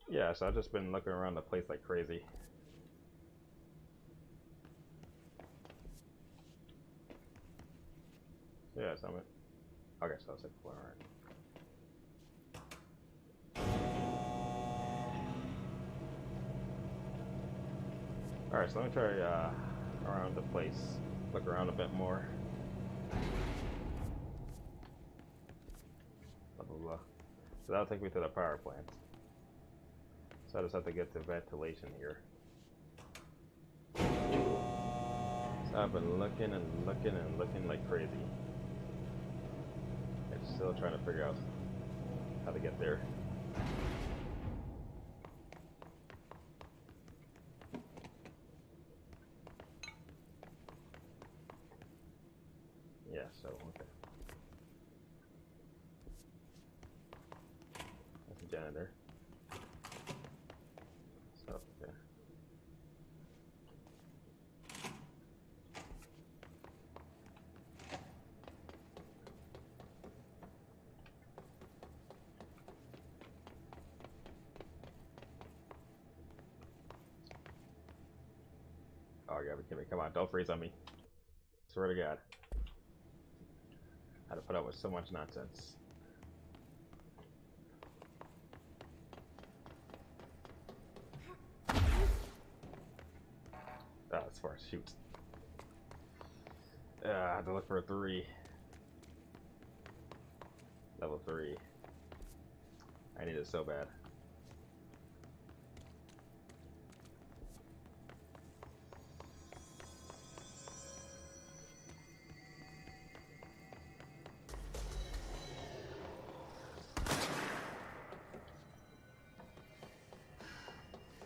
Yeah, so I've just been looking around the place like crazy. Yeah, so okay, so that's 6th floor, alright. Alright, so let me try around the place. Look around a bit more. Blah, blah, blah. So that'll take me to the power plant. So I just have to get to ventilation here. So I've been looking and looking and looking like crazy. I'm still trying to figure out how to get there. Yeah, so okay. That's a janitor. So okay. Oh, yeah, come on, don't freeze on me. Swear to God. I had to put up with so much nonsense. Oh, as far as shoot. I have to look for a 3. Level 3. I need it so bad.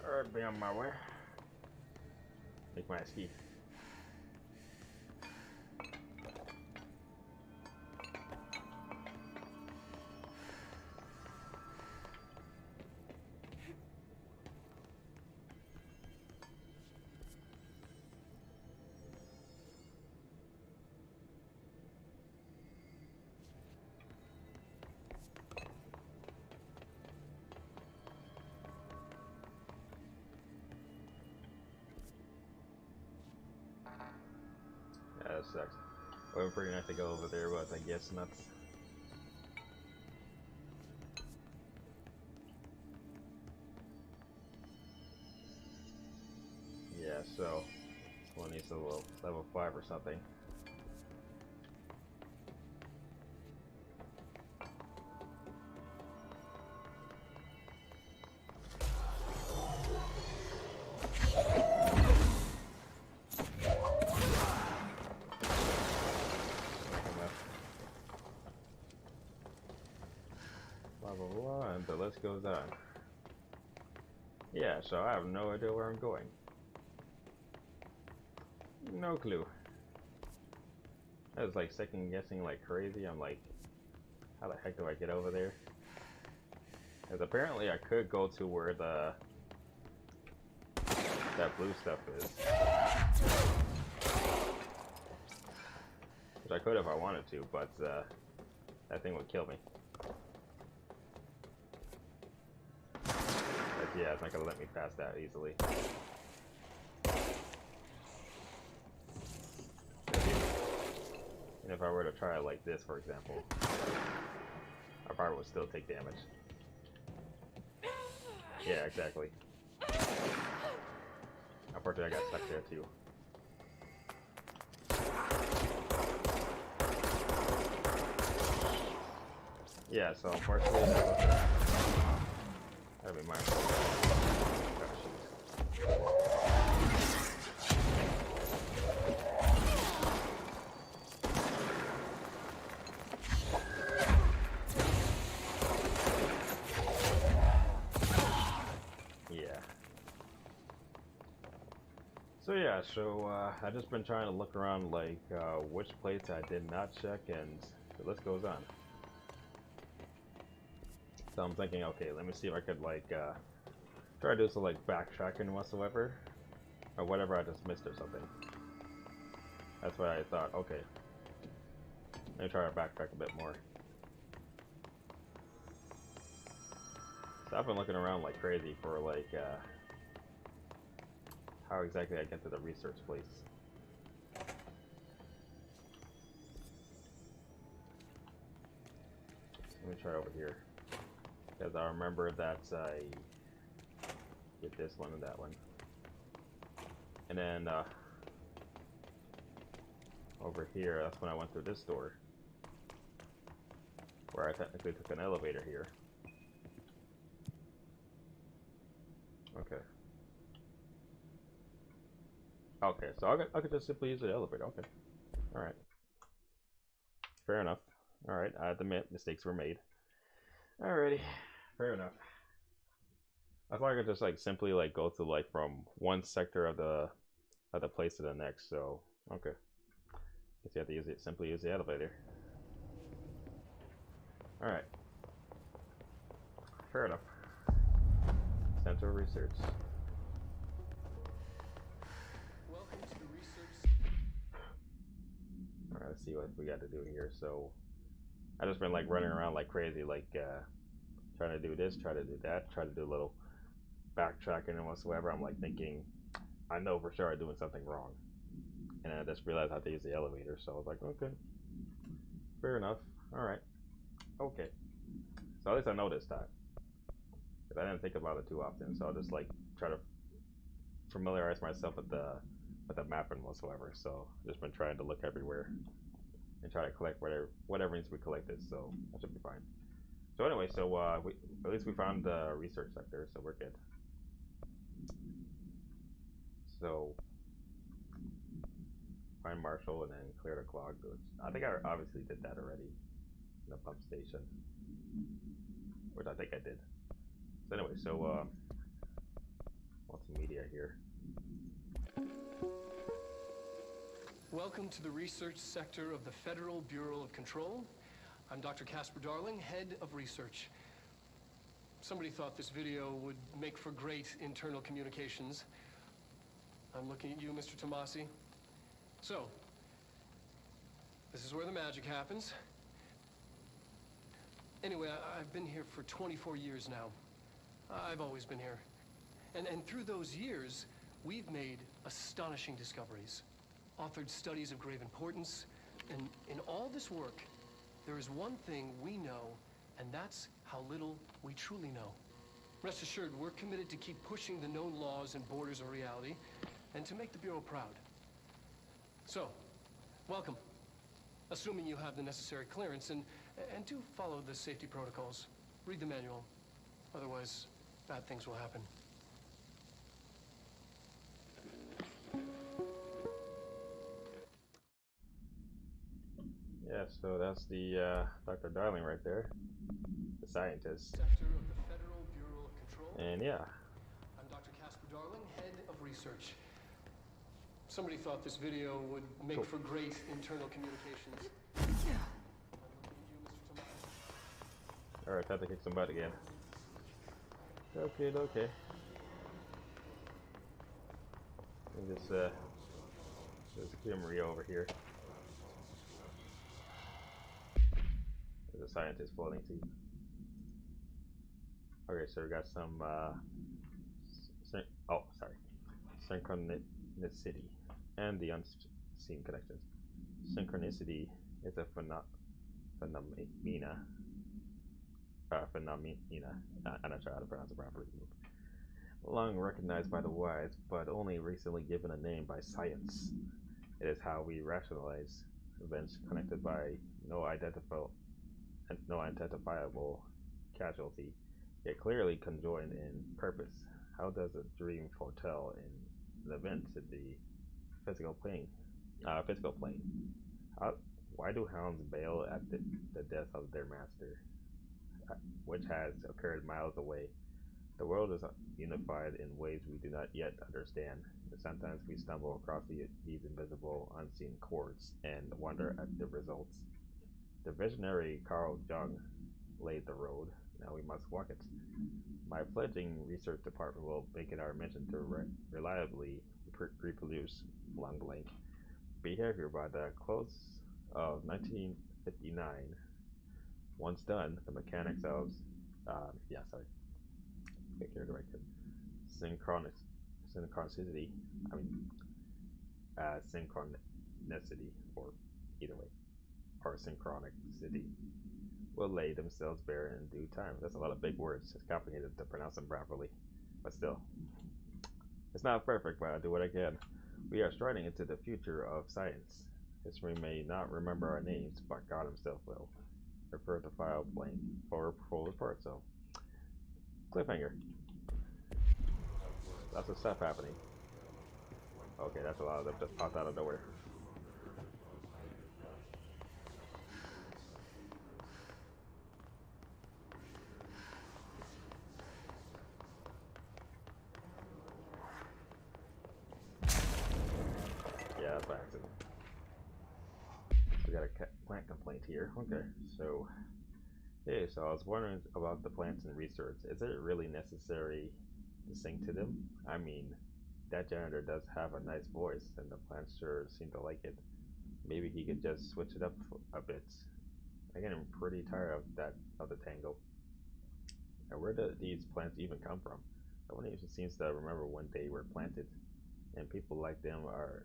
Alright, be on my way. Make my ski. Yeah, that sucks. Well, I'm pretty nice to go over there, but I guess not. Yeah, so this one needs a level 5 or something. Blah blah blah, and the list goes on. Yeah, so I have no idea where I'm going. No clue. I was like second guessing like crazy. I'm like, how the heck do I get over there? Because apparently I could go to where that blue stuff is. Which I could if I wanted to, but that thing would kill me. But yeah, it's not gonna let me pass that easily. And if I were to try it like this, for example, I probably would still take damage. Yeah, exactly. Unfortunately, I got stuck there too. Yeah, so unfortunately, that'd be my fault. So yeah, I've just been trying to look around like which plates I did not check, and the list goes on. So I'm thinking, okay, let me see if I could like try to do some like backtracking whatsoever, or whatever I just missed or something. That's why I thought, okay, let me try to backtrack a bit more. So I've been looking around like crazy for like how exactly I get to the research place. Let me try over here, because I remember that I get this one and that one, and then over here, that's when I went through this door, where I technically took an elevator here. Okay. Okay, so I could just simply use the elevator. Okay. All right. Fair enough. All right. I admit mistakes were made. Alrighty. Fair enough. I thought I could just like simply like go to like from one sector of the place to the next. So okay. Guess you have to use it. Simply use the elevator. All right. Fair enough. Center of Research. Welcome to the research. All right, let's see what we got to do here. So I just been like running around like crazy, like trying to do this, try to do that, try to do a little backtracking and whatsoever. I'm like thinking, I know for sure I'm doing something wrong, and I just realized I have to use the elevator. So I was like, okay, fair enough. All right, okay. So at least I know this time, because I didn't think about it too often. So I'll just like try to familiarize myself with the map and whatsoever. So I've just been trying to look everywhere and try to collect whatever needs to be collected. So that should be fine. So anyway, so at least we found the research sector, so we're good. So find Marshall and then clear the clog goods. I think I obviously did that already in the pump station, which I think I did. So anyway, so multimedia here. Welcome to the research sector of the Federal Bureau of Control. I'm Dr. Casper Darling, head of research. Somebody thought this video would make for great internal communications. I'm looking at you, Mr. Tomasi. So, this is where the magic happens. Anyway, I've been here for 24 years now. I've always been here. And through those years, we've made astonishing discoveries, authored studies of grave importance, and in all this work, there is one thing we know, and that's how little we truly know. Rest assured, we're committed to keep pushing the known laws and borders of reality, and to make the Bureau proud. So, welcome. Assuming you have the necessary clearance, and do follow the safety protocols. Read the manual. Otherwise, bad things will happen. Yeah, so that's the Dr. Darling right there, the scientist. Sector of the Federal Bureau of Control. And yeah. I'm Dr. Casper Darling, head of research. Somebody thought this video would make for great internal communications. Alright, time to kick some butt again. Okay, okay. And this there's a Maria over here. There's a scientist floating teeth. Okay, so we got some synchronicity and the unseen connections. Synchronicity is a phenomena. I'm not sure how to pronounce it properly. Long recognized by the wise, but only recently given a name by science. It is how we rationalize events connected by no identifiable casualty, yet clearly conjoined in purpose. How does a dream foretell an event to the physical plane? Why do hounds bail at the death of their master, which has occurred miles away? The world is unified in ways we do not yet understand, and sometimes we stumble across these invisible, unseen chords and wonder at the results. The visionary Carl Jung laid the road, now we must walk it. My fledgling research department will make it our mission to reliably reproduce long blank behavior by the close of 1959. Once done, the mechanics of Pick here directed. Synchronicity. I mean, synchronicity, or either way, or synchronicity, will lay themselves bare in due time. That's a lot of big words. It's complicated to pronounce them properly, but still, it's not perfect, but I do what I can. We are striding into the future of science. History may not remember our names, but God Himself will. Refer to file blank for full report. So, cliffhanger. Lots of stuff happening. Okay, that's a lot of them just popped out of nowhere. Yeah, that's by accident. We got a plant complaint here. Okay, so hey, so I was wondering about the plants and research. Is it really necessary to sing to them? I mean, that janitor does have a nice voice, and the plants sure seem to like it. Maybe he could just switch it up a bit. Again, I'm pretty tired of the tango. And where do these plants even come from? No one even seems to remember when they were planted, and people like them are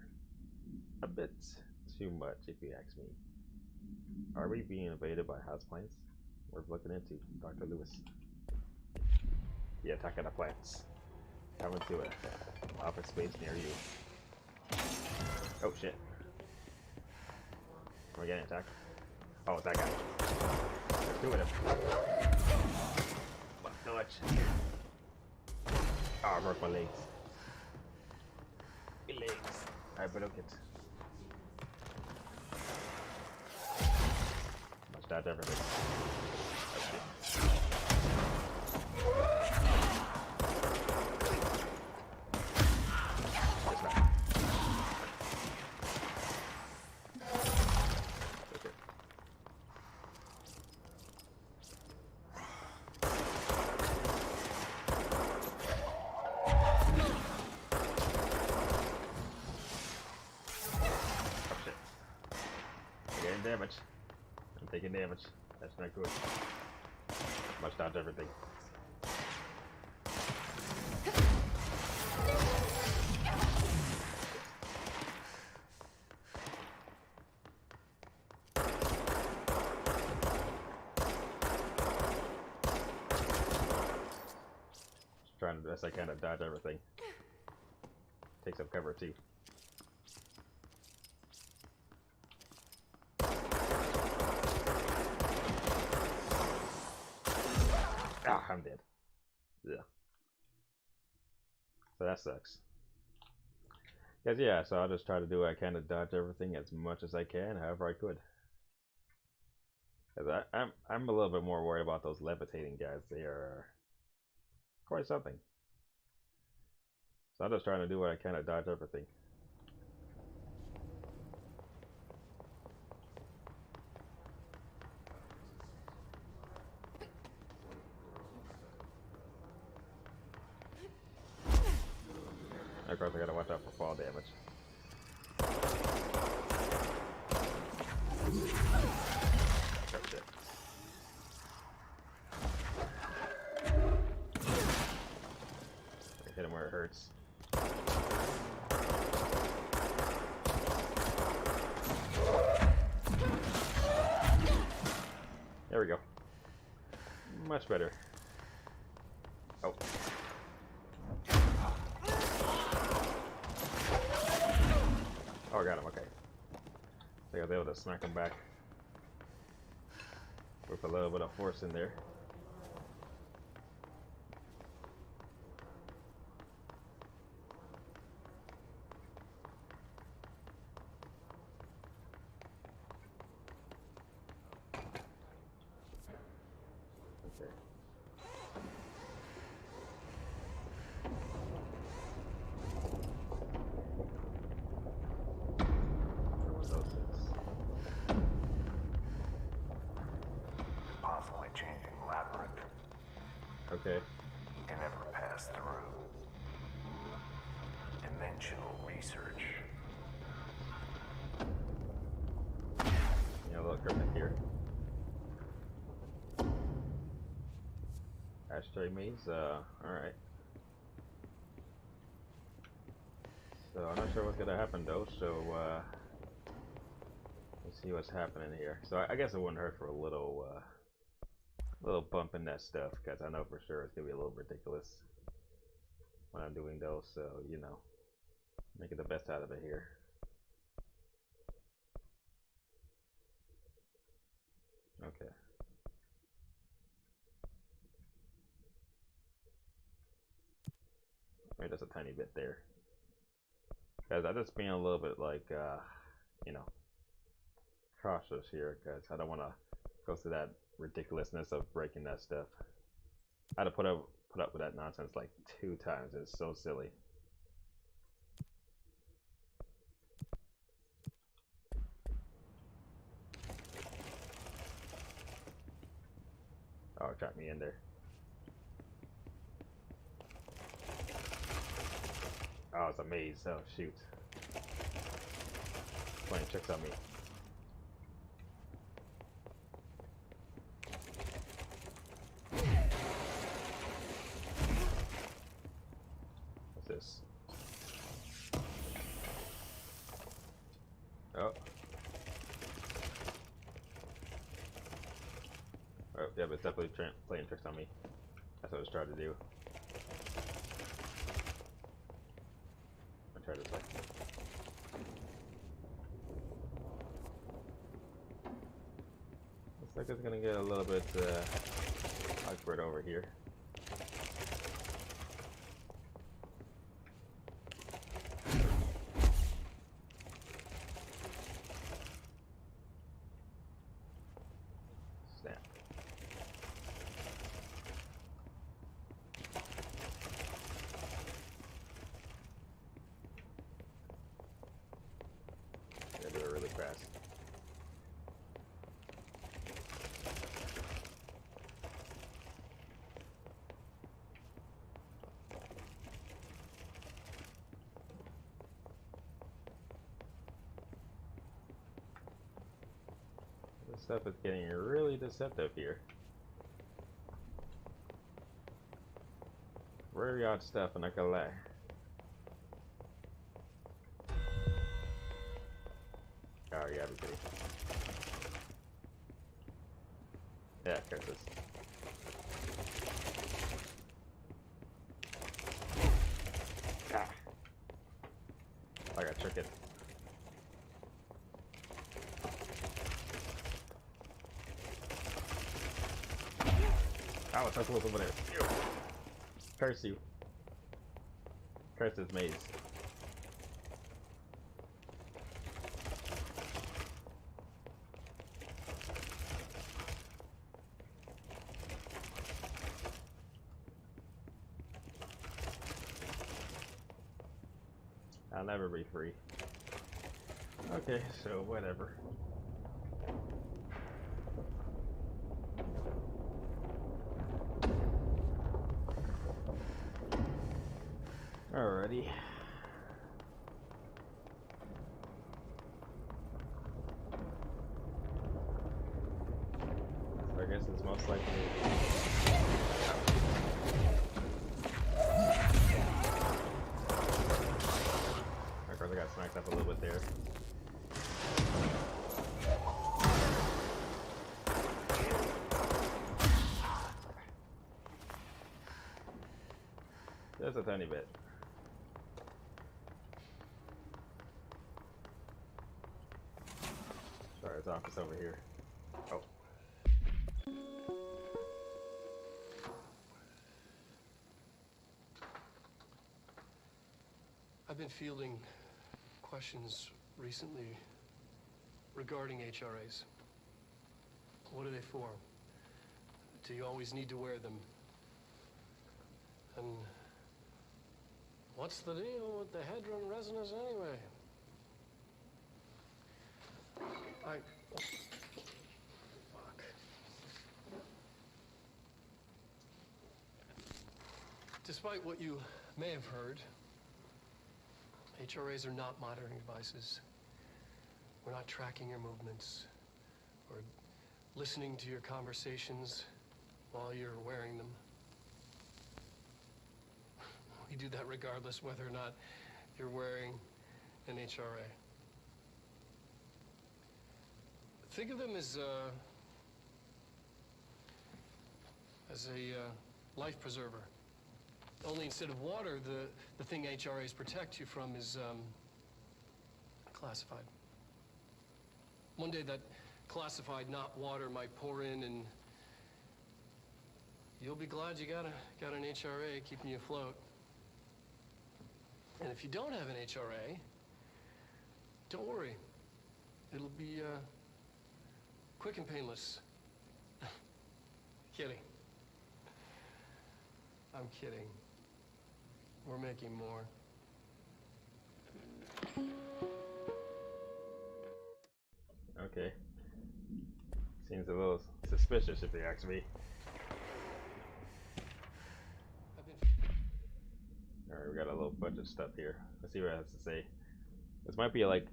a bit too much, if you ask me. Are we being invaded by houseplants? Worth looking into, Dr. Lewis. The attack of the plants. Coming to an office space near you. Oh shit. Am I getting attacked? Oh, it's that guy. There's two of them. Not much. Oh, I broke my legs. My legs. I broke it. Much dodge everything. Oh shit. Damage. I'm taking damage. That's not good. Must dodge everything. Just trying the best I can to dodge everything. Take some cover too. Ah, I'm dead. Yeah. So that sucks. Cause yeah, so I'll just try to do what I can to dodge everything as much as I can, however I could. Cause I'm a little bit more worried about those levitating guys. They are quite something. So I'm just trying to do what I can to dodge everything. Of course, I gotta watch out for fall damage. Oh shit. I hit him where it hurts. There we go. Much better. Oh. Oh, I got him, okay. I think I was able to smack him back with a little bit of force in there. Okay. Constantly changing labyrinth. Okay. Can never pass through. Dimensional research. Yeah, a little cryptic here. Ashtray maze. Alright. So I'm not sure what's gonna happen though, so let's see what's happening here. So I guess it wouldn't hurt for a little bump in that stuff, because I know for sure it's gonna be a little ridiculous when I'm doing those, so you know, making the best out of it here. Okay. Maybe just a tiny bit there. Guys, I'm just being a little bit like, you know, cautious here, because I don't want to go through that ridiculousness of breaking that stuff. I had to put up with that nonsense like 2 times. It's so silly. Oh, it trapped me in there. Oh, it's a maze. Oh, shoot. Playing tricks on me. What's this? Oh. Oh, yeah, but it's definitely playing tricks on me. That's what it's trying to do. Try this way. Looks like it's gonna get a little bit awkward over here. Snap. Do it really fast. This stuff is getting really deceptive here. Very odd stuff, I'm not gonna lie. Oh, yeah, I'm kidding. Yeah, curses. Ah. I got tricked. Oh, it's not over there. Ew. Curse you. Curse this maze. I'll never be free. Okay, so whatever. Alrighty. So I guess it's most likely. Of course, I got smacked up a little bit there. Just a tiny bit. Sorry, his office over here. Oh. I've been fielding questions recently regarding HRAs. What are they for? Do you always need to wear them? And what's the deal with the Hedron resonance anyway? Fuck. Despite what you may have heard, HRAs are not monitoring devices. We're not tracking your movements or listening to your conversations while you're wearing them. We do that regardless whether or not you're wearing an HRA. Think of them as a life preserver. Only instead of water, the thing HRAs protect you from is classified. One day that classified, not water, might pour in, and you'll be glad you got an HRA keeping you afloat. And if you don't have an HRA, don't worry. It'll be quick and painless. Kidding. I'm kidding. We're making more. Okay. Seems a little suspicious if you ask me. Alright, we got a little bunch of stuff here. Let's see what it has to say. This might be like,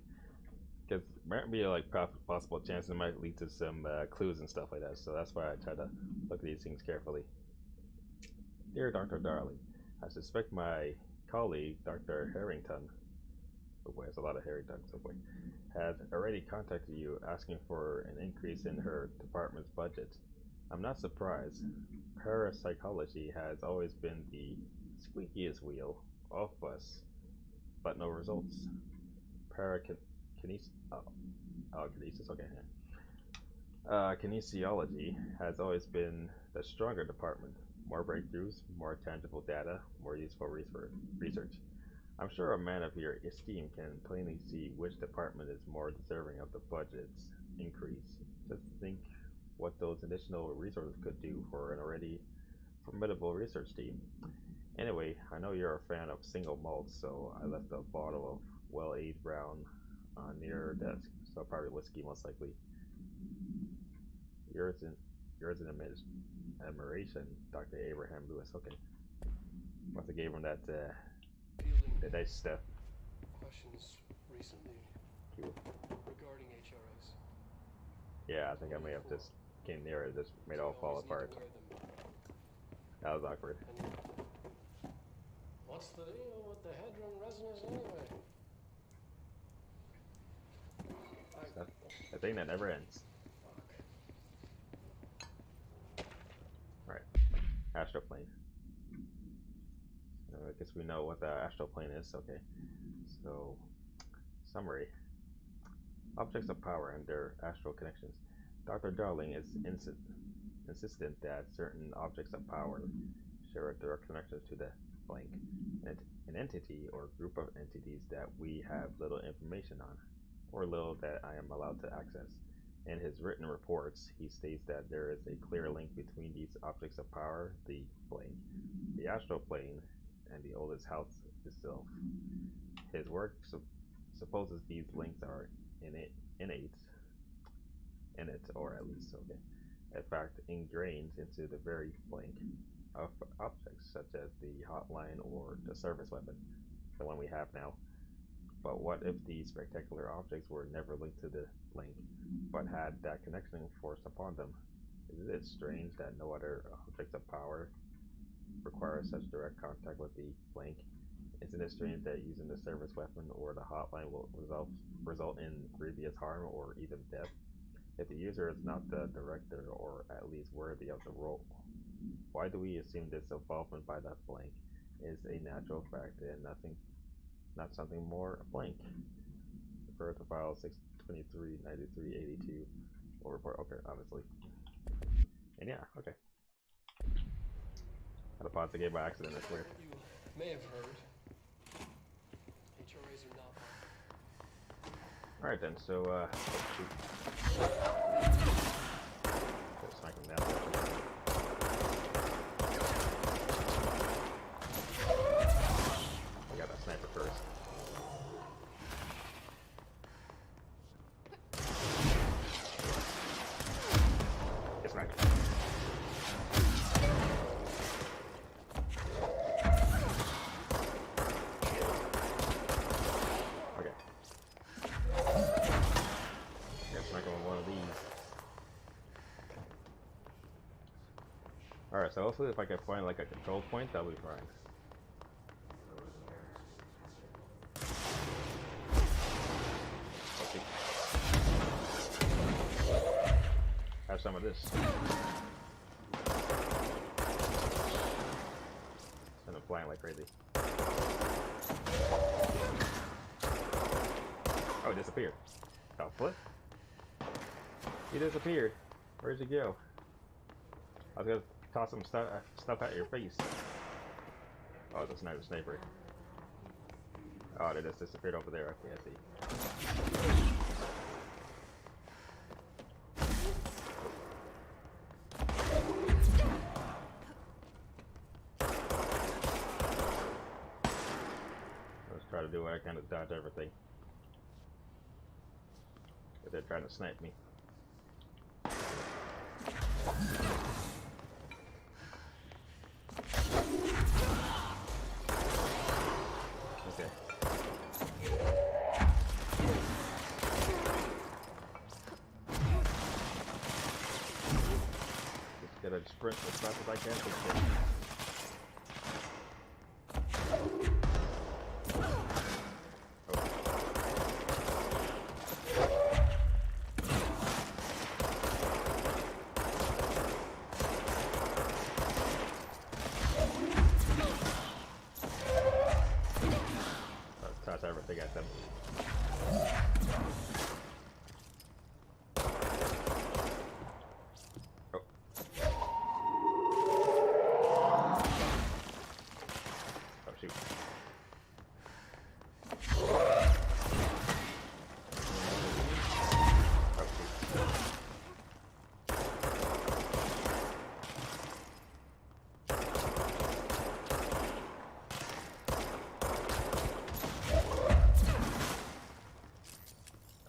because might be like possible chance it might lead to some clues and stuff like that. So that's why I try to look at these things carefully. Dear Dr. Darling, I suspect my colleague, Dr. Harrington, oh boy, there's a lot of Harringtons, oh boy, has already contacted you asking for an increase in her department's budget. I'm not surprised. Parapsychology has always been the squeakiest wheel of us, but no results. Kinesis, okay. Kinesiology has always been the stronger department. More breakthroughs, more tangible data, more useful research. I'm sure a man of your esteem can plainly see which department is more deserving of the budget's increase. Just think what those additional resources could do for an already formidable research team. Anyway, I know you're a fan of single malts, so I left a bottle of well-aged brown near your desk, so probably whiskey most likely. Yours in admiration, Dr. Abraham Lewis. Okay. Must have gave him that the nice stuff. Questions recently regarding HRAs. Yeah, I think I may have just came near it, just made it all fall apart. That was awkward. What's the deal with the headroom resonance anyway? A thing that never ends. Right. Astroplane. I guess we know what the astroplane is. Okay. So, summary. Objects of power and their astral connections. Dr. Darling is insistent that certain objects of power share direct connections to the blank, an entity or group of entities that we have little information on, or little that I am allowed to access. In his written reports, he states that there is a clear link between these objects of power, the blank, the astral plane, and the oldest house itself. His work supposes these links are innate, or at least okay, in fact ingrained into the very blank of objects, such as the hotline or the service weapon, the one we have now. But what if these spectacular objects were never linked to the blank, but had that connection forced upon them? Isn't it strange that no other objects of power require such direct contact with the blank? Isn't it strange that using the service weapon or the hotline will result in grievous harm or even death? If the user is not the director, or at least worthy of the role, why do we assume this involvement by that blank is a natural fact and not something more blank? Refer to file 623-93-82 or report. Okay, obviously. And yeah, okay. Had to pause the game by accident, I swear. You may have heard. HRAs are not mine. Alright then, so shoot. Smack him down. We got that sniper first. Get smacked. Okay. Yeah, smack him with one of these. Alright, so hopefully if I can find like a control point, that'll be fine. Have some of this. Kind of flying like crazy. Oh, it disappeared. Oh, flip. He disappeared. Where'd he go? I was gonna toss some stuff at your face. Oh, that's not a sniper. Oh, they just disappeared over there. Okay, I see. Let's try to do what I can to dodge everything. If they're trying to snipe me. Okay. Just gotta sprint as fast as I can. Toss everything at them. Oh. Oh shoot. Oh shoot.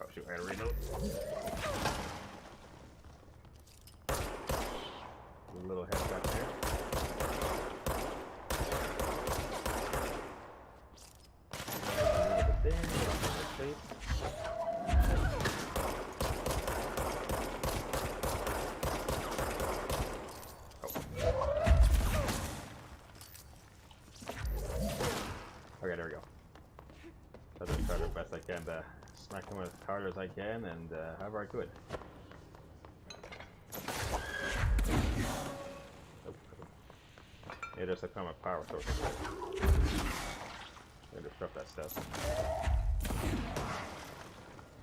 Oh shoot, I gotta reload. A little headshot there. A little bit there, face. Okay, there we go. I'll just try the best I can to smack him as hard as I can and however I could. Yeah, just a common power source. Maybe disrupt that stuff.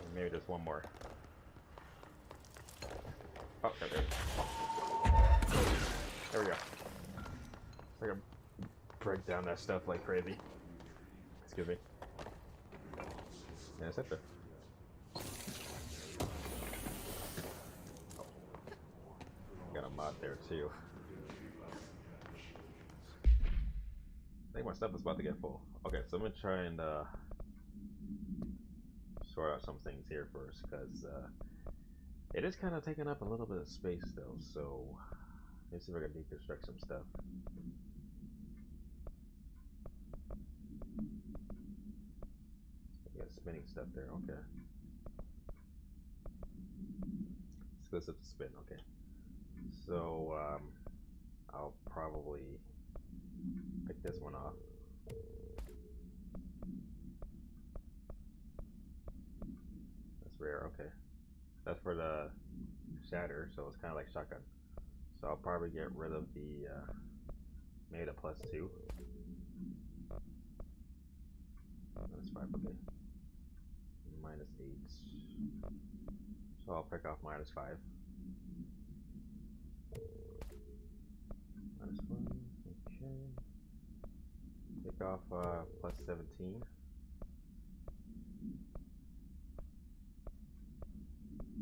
And maybe just one more. Oh, there we go. I can break down that stuff like crazy. Excuse me. Yeah, it's up there. Oh. Got a mod there too. I think my stuff is about to get full. Okay, so I'm gonna try and sort out some things here first, because it is kind of taking up a little bit of space though. So let's see if I can deconstruct some stuff. Got spinning stuff there. Okay. Exclusive to spin. Okay. So I'll probably pick this one off. That's rare. Okay. That's for the shatter, so it's kind of like shotgun. So I'll probably get rid of the made a +2. That's 5. Okay. -8. So I'll pick off -5. -1. Okay. Take off +17.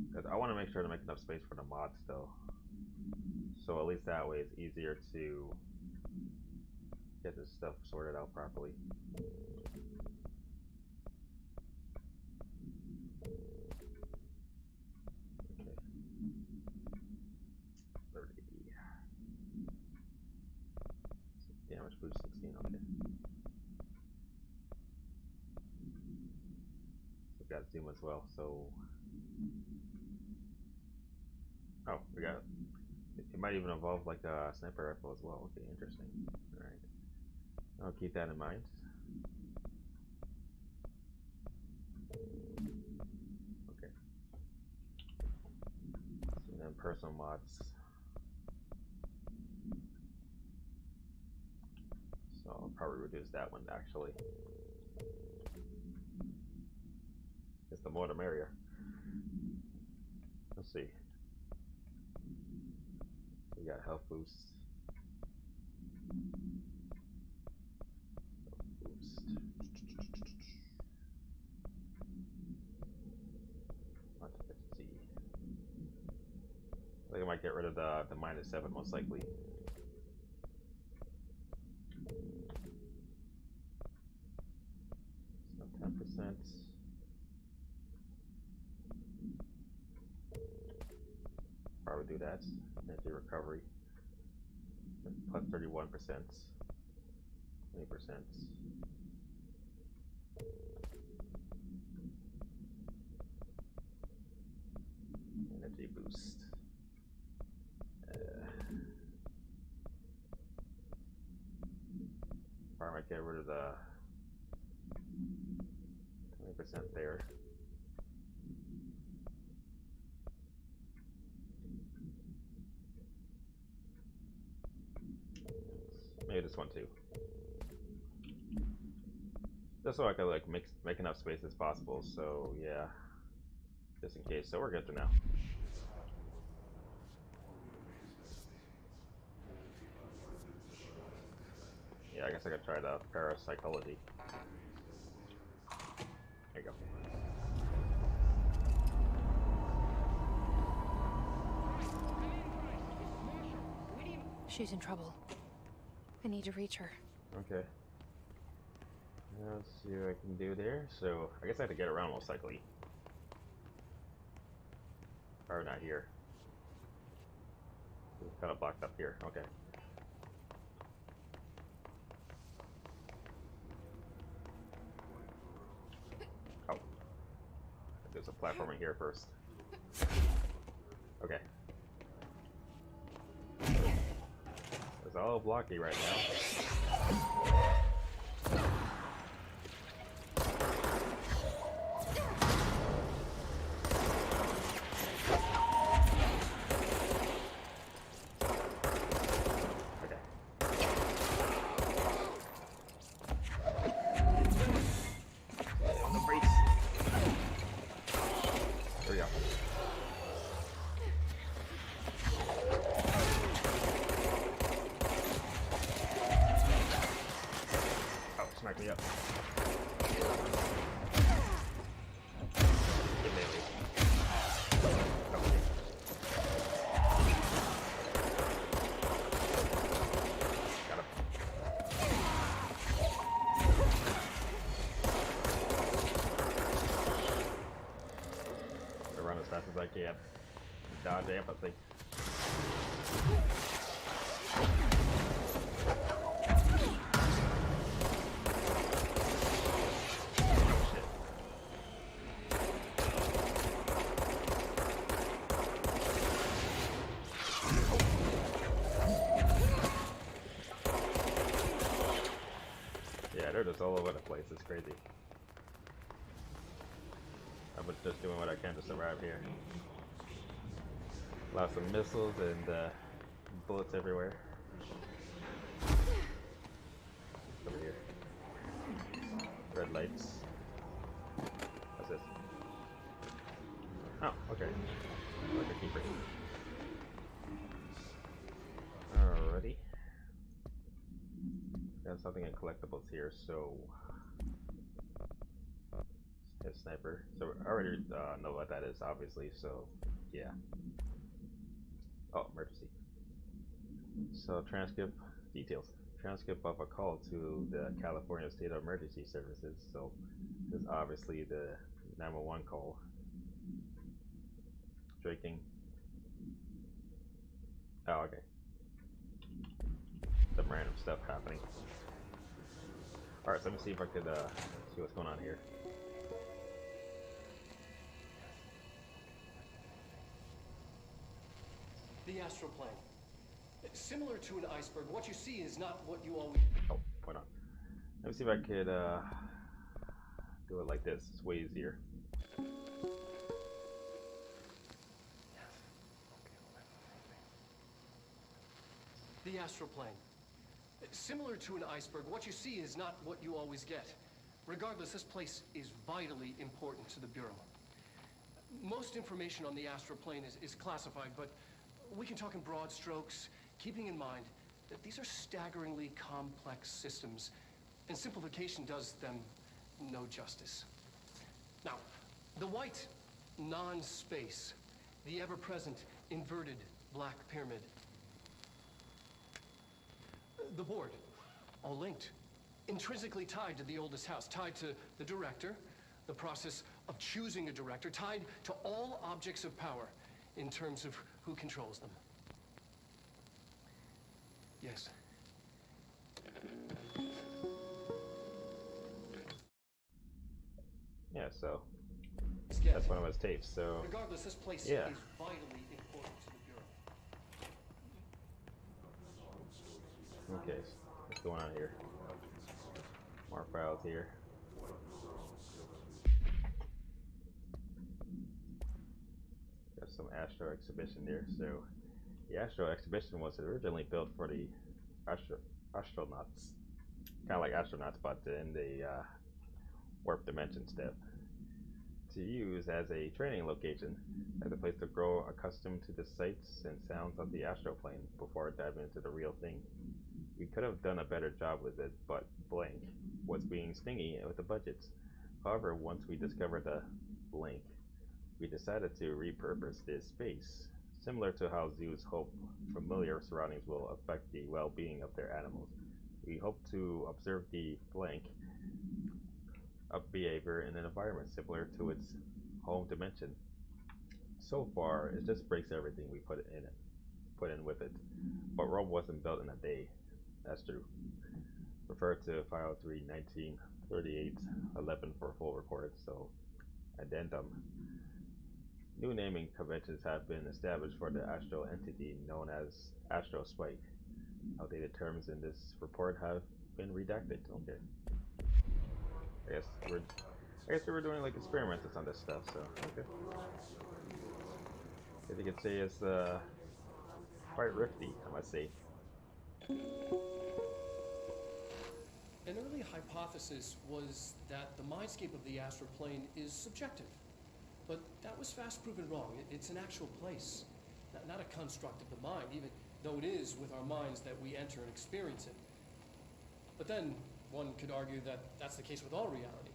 Because I want to make sure to make enough space for the mod still. So at least that way it's easier to get this stuff sorted out properly. Okay. 30. Damage boost 16, okay. So we've got zoom as well, so oh, we got it might even evolve like a sniper rifle as well. Okay, interesting. Alright. I'll keep that in mind. Okay. So And then personal mods. So I'll probably reduce that one actually. It's the more the merrier. Let's see. We got health boost. Let's see. I think I might get rid of the -7 most likely. So 10%. Probably do that. Energy recovery. Plus 31%. 20%. Energy boost. Probably might get rid of the 20% there. Maybe this one too. Just so I can like make enough space as possible. So yeah, just in case. So we're good for now. Yeah, I guess I could try the parapsychology. There you go. She's in trouble. I need to reach her. Okay. Let's see what I can do there. So I guess I have to get around most likely. Or not here. It's kind of blocked up here. Okay. Oh. There's a platform in here first. Okay. It's all blocky right now. Smack me up. Get melee. Okay. Got him. I run as fast as I can. Dodge empathy. They're just all over the place. It's crazy. I was just doing what I can to survive here. Lots of missiles and bullets everywhere. Over here. Red lights. What's this? Oh, okay. Like a keeper. Alrighty. Got something in collectibles here, so hit sniper. So I already know what that is, obviously. So yeah. Oh, emergency. So transcript details. Transcript of a call to the California State of Emergency Services. So this is obviously the 911 call. Draking. Oh, okay. Some random stuff happening. Alright, so let me see if I could see what's going on here. The astral plane. Similar to an iceberg, what you see is not what you always... Oh, why not? Let me see if I could do it like this. It's way easier. The astral plane. Similar to an iceberg, what you see is not what you always get. Regardless, this place is vitally important to the Bureau. Most information on the astral plane is classified, but we can talk in broad strokes, keeping in mind that these are staggeringly complex systems, and simplification does them no justice. Now, the white non-space, the ever-present inverted black pyramid. The board, all linked, intrinsically tied to the oldest house, tied to the director, the process of choosing a director, tied to all objects of power in terms of who controls them. Yes. Yeah, so that's one of his tapes. So regardless, this place yeah. is vitally important to the Bureau. Okay, what's going on here? More files here. Got some Astro exhibition there. So the Astro exhibition was originally built for the astronauts, kind of like astronauts, but in the warp dimension step, to use as a training location, as a place to grow accustomed to the sights and sounds of the astral plane before diving into the real thing. We could have done a better job with it, but blank was being stingy with the budgets. However, once we discovered the blank, we decided to repurpose this space, similar to how zoos hope familiar surroundings will affect the well-being of their animals. We hope to observe the blank of behavior in an environment similar to its home dimension. So far, it just breaks everything we put in with it. But Rome wasn't built in a day. That's true. Refer to file 3 1938-11 for full record. So, addendum. New naming conventions have been established for the astral entity known as Astral Spike. Outdated terms in this report have been redacted. Okay. I guess we were doing like experiments on this stuff, so okay. As you can see, it's quite rifty, I must say. An early hypothesis was that the mindscape of the astral plane is subjective. But that was fast proven wrong. It's an actual place, not a construct of the mind, even though it is with our minds that we enter and experience it. But then one could argue that that's the case with all reality.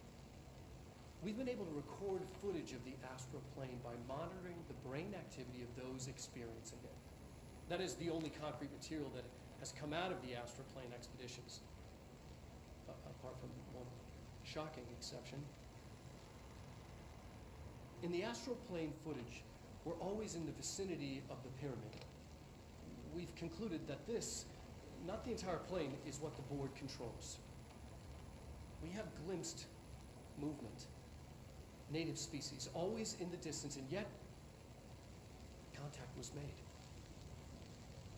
We've been able to record footage of the astral plane by monitoring the brain activity of those experiencing it. That is the only concrete material that has come out of the astral plane expeditions, apart from one shocking exception. In the astral plane footage, we're always in the vicinity of the pyramid. We've concluded that this, not the entire plane, is what the board controls. We have glimpsed movement, native species, always in the distance, and yet contact was made.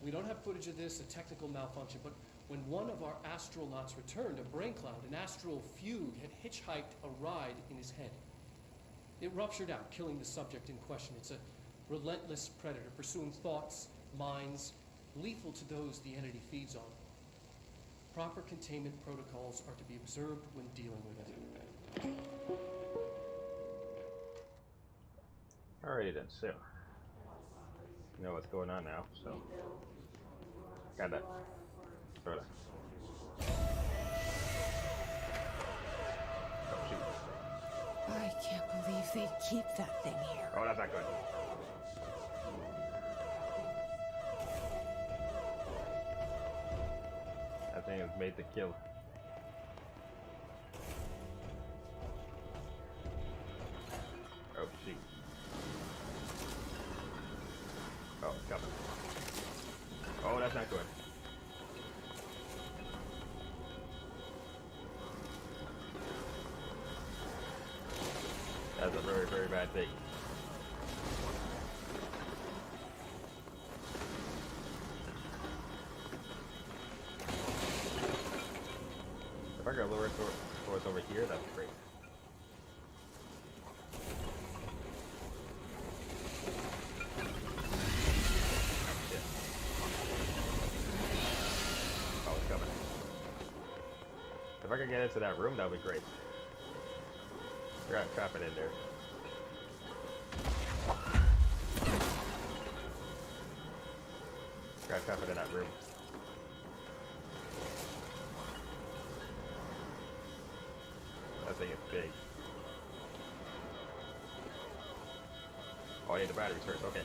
We don't have footage of this, a technical malfunction, but when one of our astronauts returned, a brain cloud, an astral fugue, had hitchhiked a ride in his head. It ruptured out, killing the subject in question. It's a relentless predator, pursuing thoughts, minds, lethal to those the entity feeds on. Proper containment protocols are to be observed when dealing with it. Alrighty then, so you know what's going on now, so got that. Sorta. Oh shoot. I can't believe they'd keep that thing here. Oh, that's not good. That thing is made to kill. Oh shoot. Oh, it's coming. Oh, that's not good. That's a very, very bad thing. If I can lower it towards over here, that'd be great. If I could get into that room, that would be great. I gotta trap it in there. Gotta trap it in that room. That thing is big. Oh, I need the batteries first. Okay.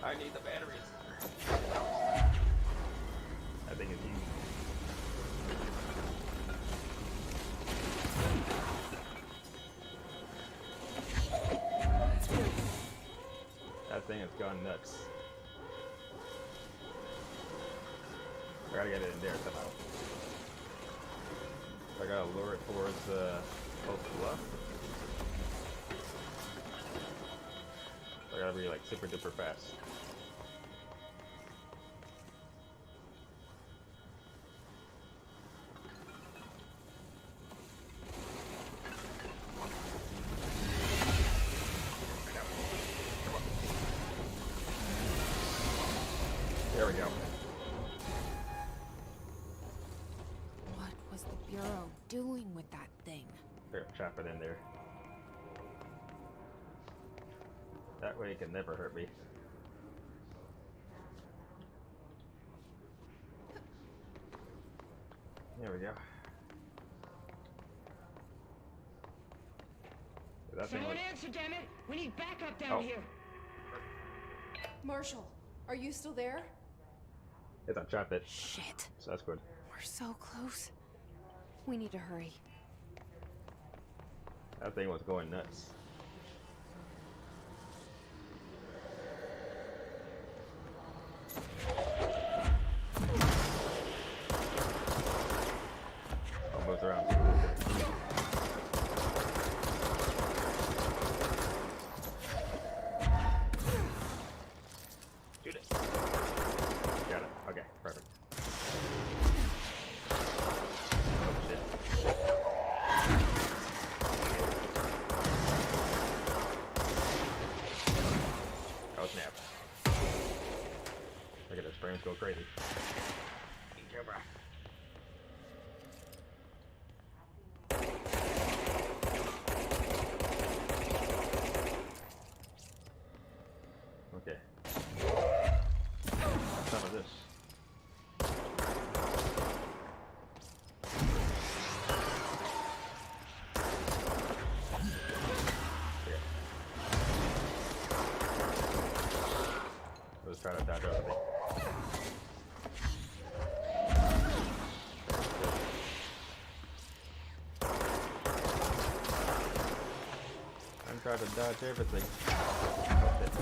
I need the batteries. That thing is huge. That thing has gone nuts. I gotta get it in there somehow. I gotta lure it towards close to left. I gotta be like super duper fast. There we go. What was the Bureau doing with that thing? Here, trap it in there. That way it can never hurt me. There we go. Someone answer, damn it! We need backup down here. Marshall, are you still there? Yes, I trapped it. Shit. So that's good. We're so close. We need to hurry. That thing was going nuts. Almost around. Shoot it. Got it. Okay, perfect. Oh shit. Oh snap. Look at those frames go crazy. Camera. Okay. Some of this. Okay. Let's try to dodge everything. I'm trying to dodge everything. Oh, shit.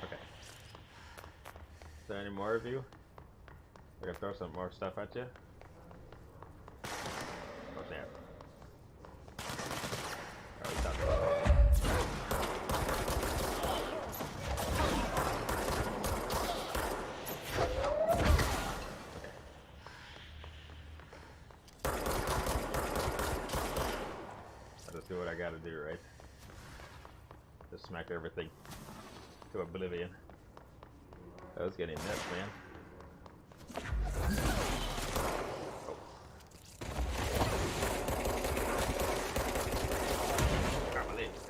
Okay. Is there any more of you? I can throw some more stuff at you. Oh snap. Oh, he's done. I'll just do what I gotta do, right? Just smack everything to oblivion. That was getting nuts, man. Got my legs.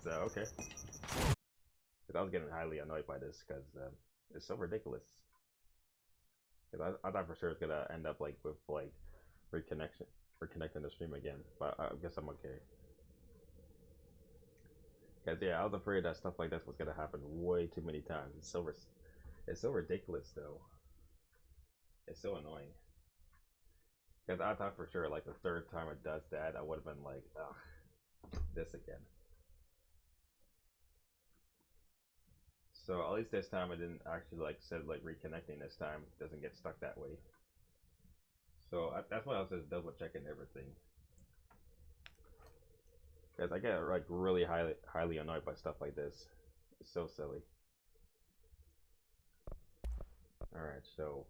Okay. Because I was getting highly annoyed by this because it's so ridiculous. Because I thought for sure it's gonna end up like with like reconnecting the stream again, but I guess I'm okay. Because yeah, I was afraid that stuff like this was gonna happen way too many times. It's so ridiculous though. It's so annoying. Because I thought for sure, like the third time it does that, I would have been like, ugh, this again. So at least this time I didn't actually like said like reconnecting this time doesn't get stuck that way. So that's why I was just double checking everything. Because I get like really highly annoyed by stuff like this. It's so silly. Alright, so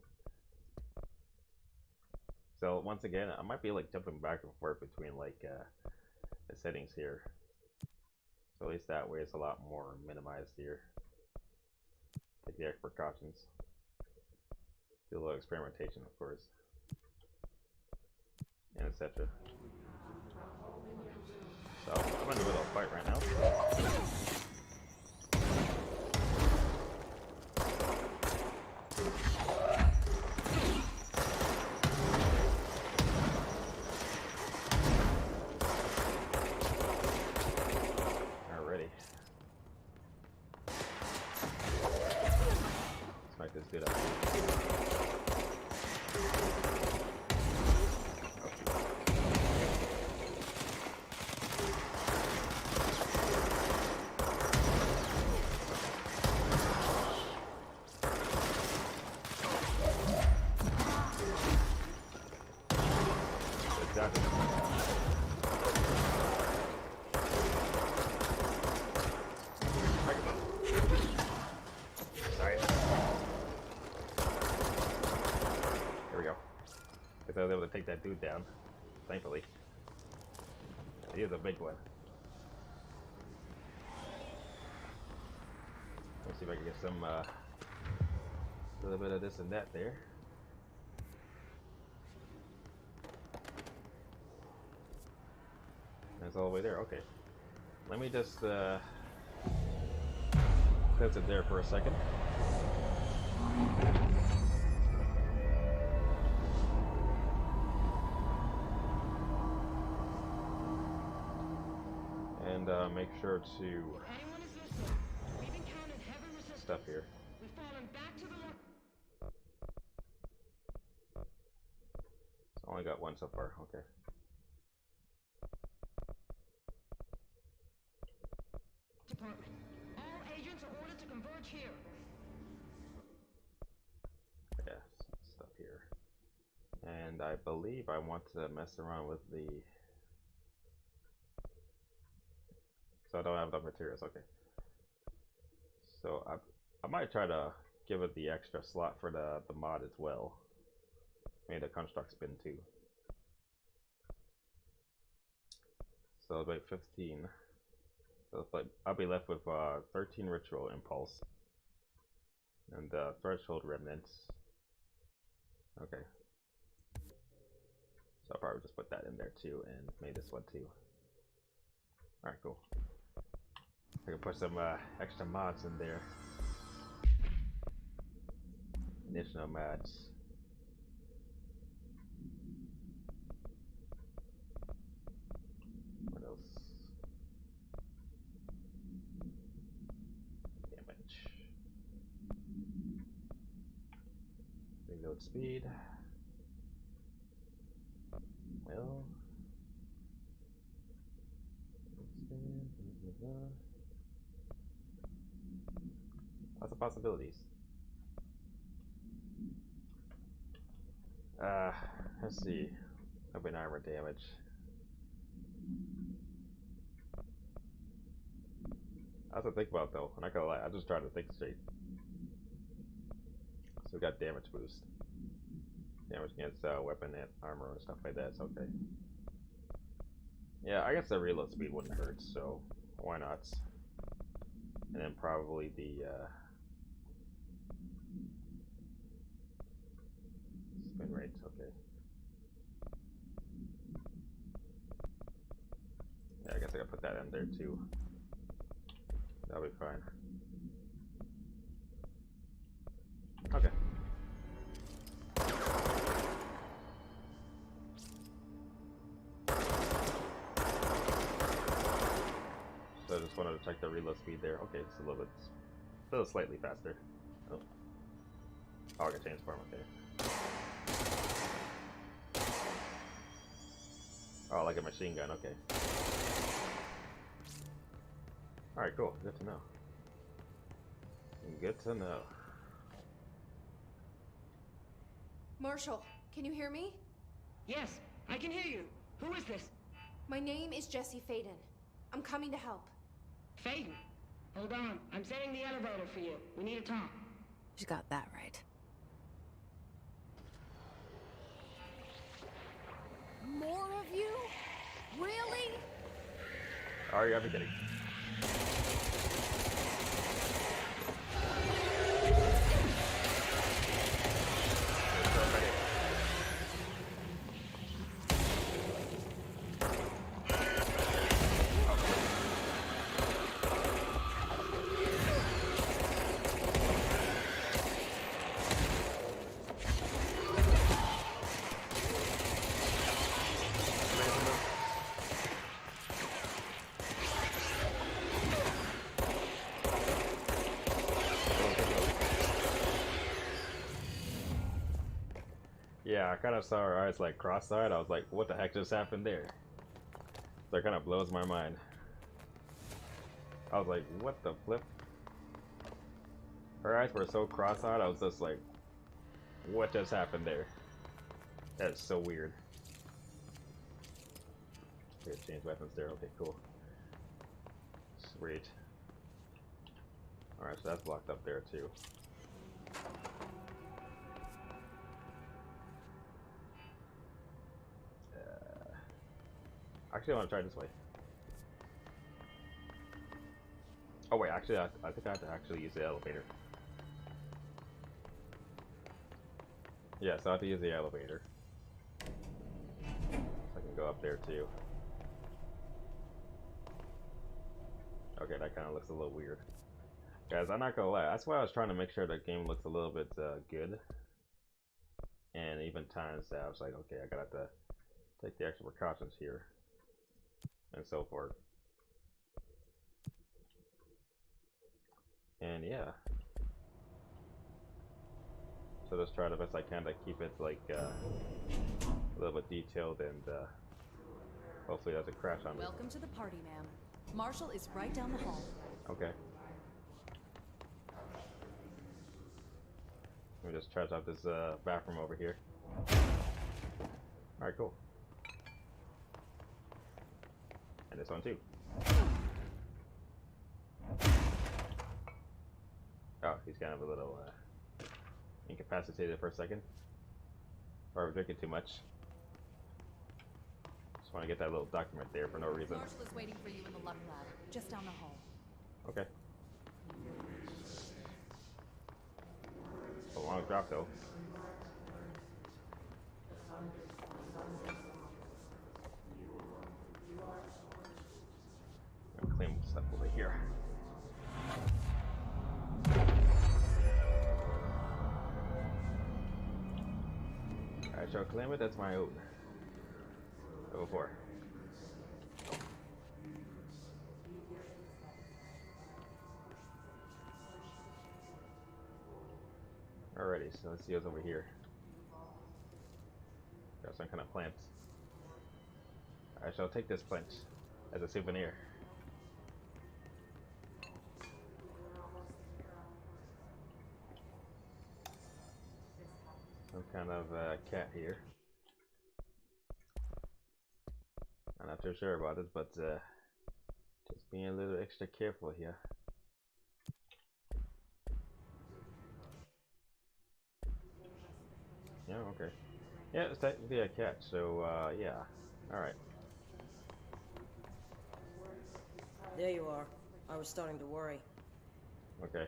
once again, I might be like jumping back and forth between like the settings here. So at least that way it's a lot more minimized here. Take the extra precautions. Do a little experimentation, of course. And etc. So I'm in the middle of a fight right now. Alrighty. Smack this dude up. I was able to take that dude down, thankfully. He is a big one. Let's see if I can get some, little bit of this and that there. That's all the way there, okay. Let me just, close it there for a second. And make sure to stuff here. So only got one so far, okay. Department. All agents are ordered to converge here. Yeah, stuff here. And I believe I want to mess around with the... So I don't have enough materials, okay. So I might try to give it the extra slot for the mod as well. Maybe the construct spin too. So it's like 15. So it's like I'll be left with 13 ritual impulse and threshold remnants. Okay. So I'll probably just put that in there too and maybe this one too. Alright, cool. I can put some extra mods in there. Additional mods. What else? Damage. Reload speed. Well. Lots of possibilities. Let's see. Open armor damage. I have to think about though. I'm not gonna lie. I just try to think straight. So we got damage boost. Damage against weapon and armor and stuff like that. It's okay. Yeah, I guess the reload speed wouldn't hurt. So why not? And then probably the spin rate, okay. Yeah, I guess I gotta put that in there too. That'll be fine. Okay. So I just wanted to check the reload speed there. Okay, it's a little slightly faster. Oh, I can change form, okay. Oh, like a machine gun, okay. Alright, cool. Good to know. Good to know. Marshall, can you hear me? Yes, I can hear you. Who is this? My name is Jesse Faden. I'm coming to help. Faden. Hold on. I'm setting the elevator for you. We need to talk. She got that right. More of you? Really? Are you ever kidding? Yeah, I kind of saw her eyes like cross-eyed. I was like, what the heck just happened there? So it kind of blows my mind. I was like, what the flip? Her eyes were so cross-eyed, I was just like, what just happened there? That's so weird. Okay, change weapons there. Okay, cool. Sweet. Alright, so that's blocked up there too. Actually, I want to try this way. Oh wait, actually, I think I have to actually use the elevator. Yeah, so I have to use the elevator. So I can go up there too. Okay, that kind of looks a little weird. Guys, I'm not gonna lie. That's why I was trying to make sure the game looks a little bit good. And even times that I was like, okay, I gotta have to take the extra precautions here. And so forth. And yeah. So just try the best I can to keep it like a little bit detailed and hopefully it doesn't crash on me. Welcome to the party, ma'am. Marshall is right down the hall. Okay. Let me just charge out this bathroom over here. Alright, cool. And this one too. Oh, he's kind of a little incapacitated for a second. Or drinking too much. Just want to get that little document there for no reason. Marshall is waiting for you in the luck lab, just down the hall. Okay. A long drop though. Claim stuff over here. I shall claim it as my own. Level 4. Alrighty, so let's see what's over here. Got some kind of plant. I shall take this plant as a souvenir. Some kind of cat here. I'm not too sure about it, but just being a little extra careful here. Yeah, okay. Yeah, it's technically a cat, so yeah. Alright. There you are. I was starting to worry. Okay.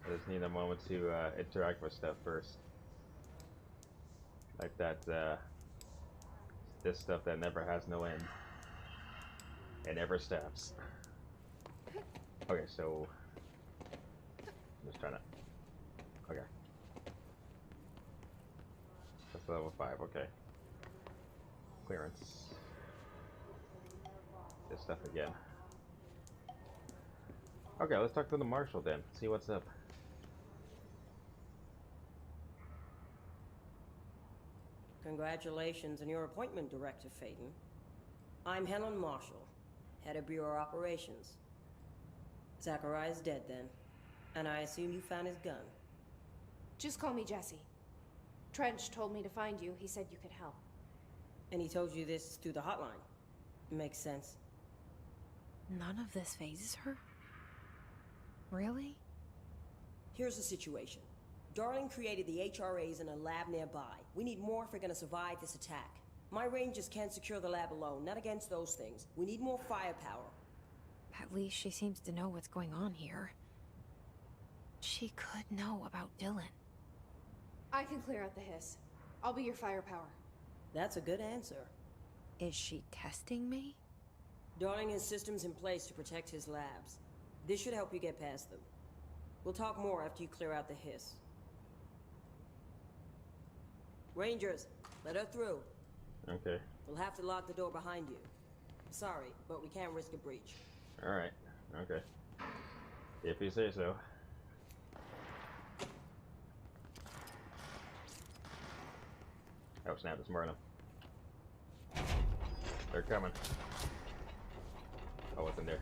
I just need a moment to interact with stuff first. Like that, this stuff that never has no end. It never stops. Okay, so... I'm just trying to... Okay. That's level 5, okay. Clearance. This stuff again. Okay, let's talk to the marshal then. See what's up. Congratulations on your appointment, Director Phaeton. I'm Helen Marshall, head of Bureau Operations. Zachariah's dead then, and I assume you found his gun. Just call me Jesse. Trench told me to find you. He said you could help. And he told you this through the hotline. Makes sense. None of this phases her? Really? Here's the situation. Darling created the HRAs in a lab nearby. We need more if we're gonna survive this attack. My rangers can't secure the lab alone, not against those things. We need more firepower. At least she seems to know what's going on here. She could know about Dylan. I can clear out the hiss. I'll be your firepower. That's a good answer. Is she testing me? Darling has systems in place to protect his labs. This should help you get past them. We'll talk more after you clear out the hiss. Rangers, let her through. Okay. We'll have to lock the door behind you. Sorry, but we can't risk a breach. Alright. Okay. If you say so. Oh snap, it's Myrna. They're coming. Oh, what's in there?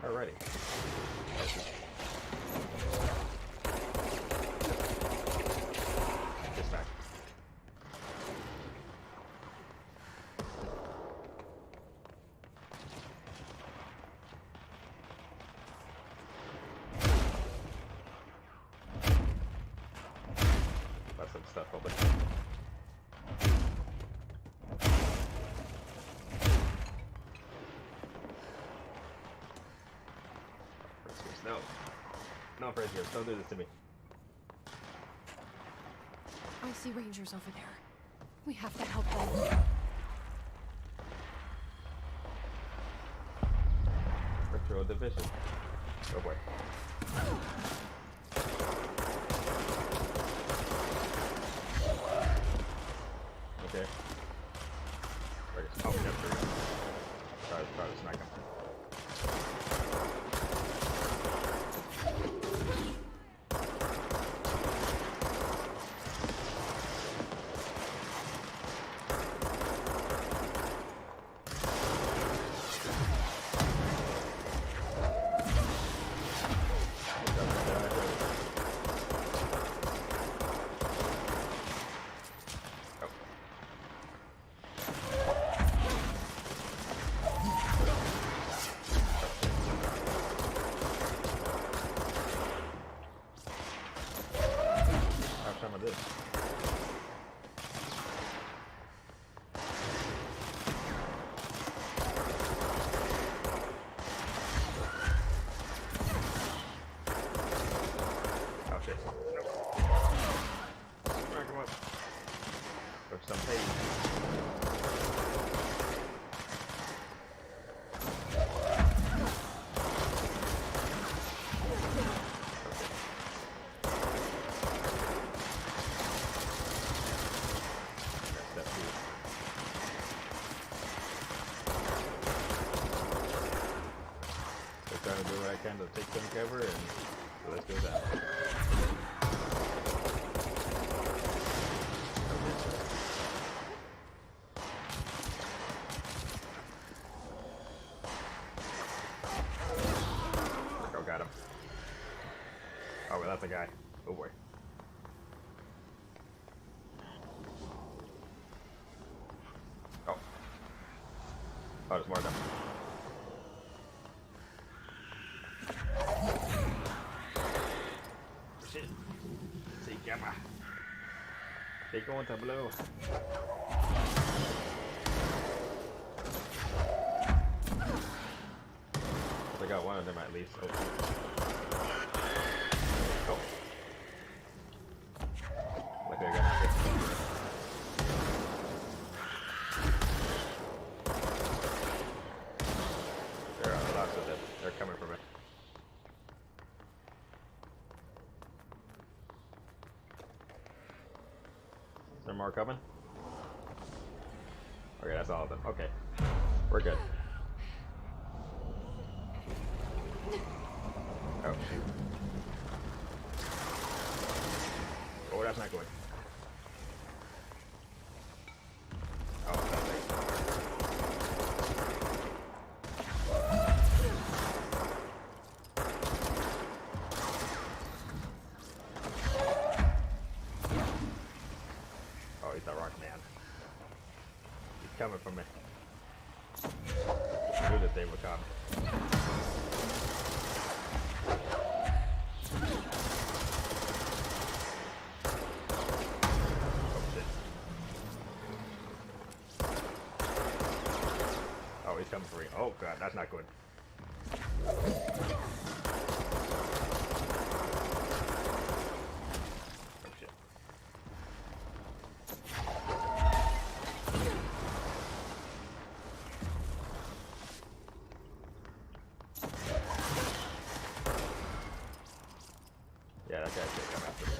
Alrighty. Just back. Got some stuff open. No. No, Frazier, don't do this to me. I see Rangers over there. We have to help them. Patrol division. Oh boy. Okay. Oh, we got three. Try to smack him. Trying to do what I can to take some cover, and so let's do that. Oh, got him. Oh, well, that's a guy. Oh boy. Oh. Oh, there's more of them. They going to blue. I got one of them at least. Oh. Oh. Luckily I got my hit. There are lots of them. They're coming for me. Is there more coming? Okay, that's all of them. Okay. We're good. Oh shoot. Oh, that's not good. Oh, that's nice. Oh, he's the rock man. He's coming for me. I knew that they would come. Oh, he's coming for me. Oh god, that's not good. Oh shit. Yeah, that guy should come after me.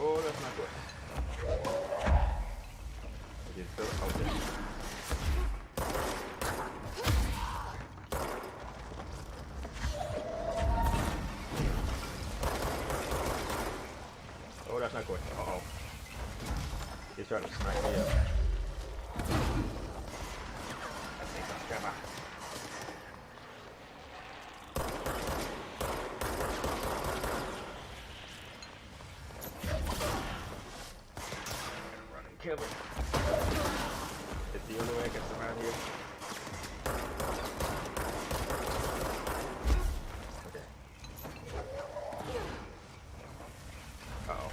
Oh, that's not good. Okay, so, okay. Oh, that's not good. Uh-oh. He's trying to smack me up. Come on. Kill him. It's the only way I can survive here. Okay. Uh-oh.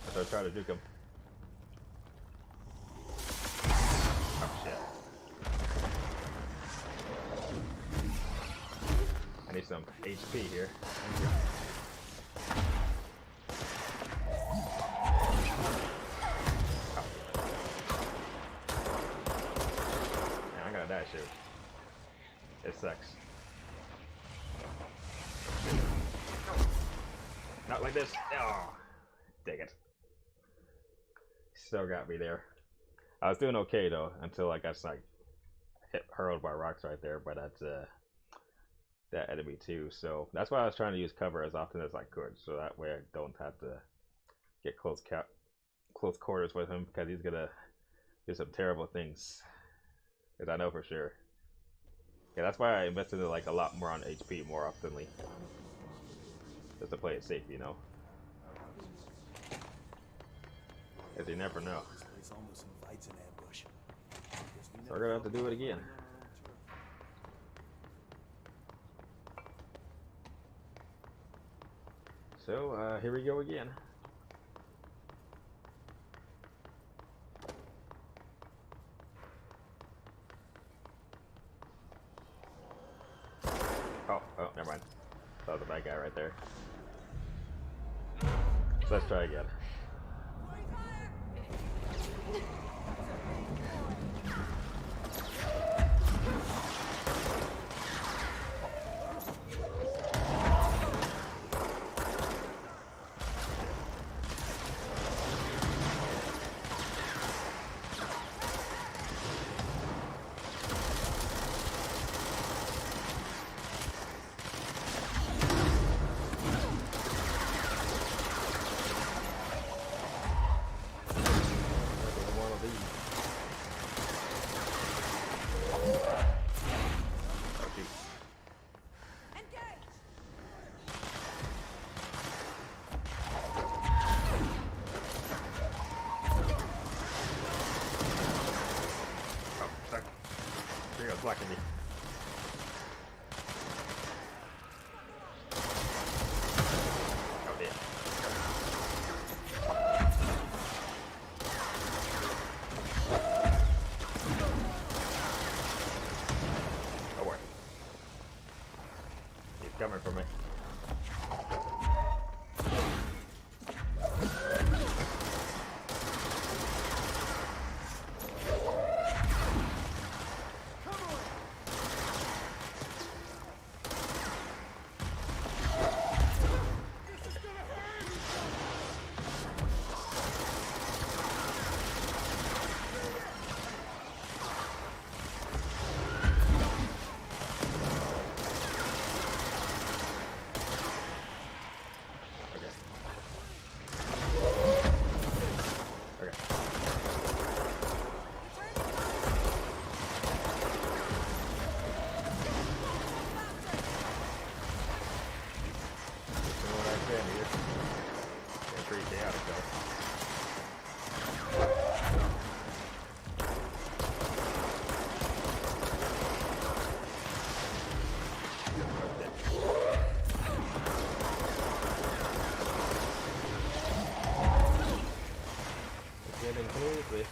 I thought I tried to juke him. Oh shit. I need some HP here. That shoot. It sucks. Not like this. Oh, dang it. Still got me there. I was doing okay though until I got like hurled by rocks right there by that enemy too. So that's why I was trying to use cover as often as I could, so that way I don't have to get close quarters with him, because he's gonna do some terrible things. Because I know for sure. Yeah, that's why I invested in like a lot more on HP more oftenly. Just to play it safe, you know. Because you never know. So we're gonna have to do it again. So, here we go again. Oh, never mind. That was a bad guy right there. So let's try again. Blocking me. Oh dear. Oh boy. He's coming for me. pretty chaotic though. Getting smoothly.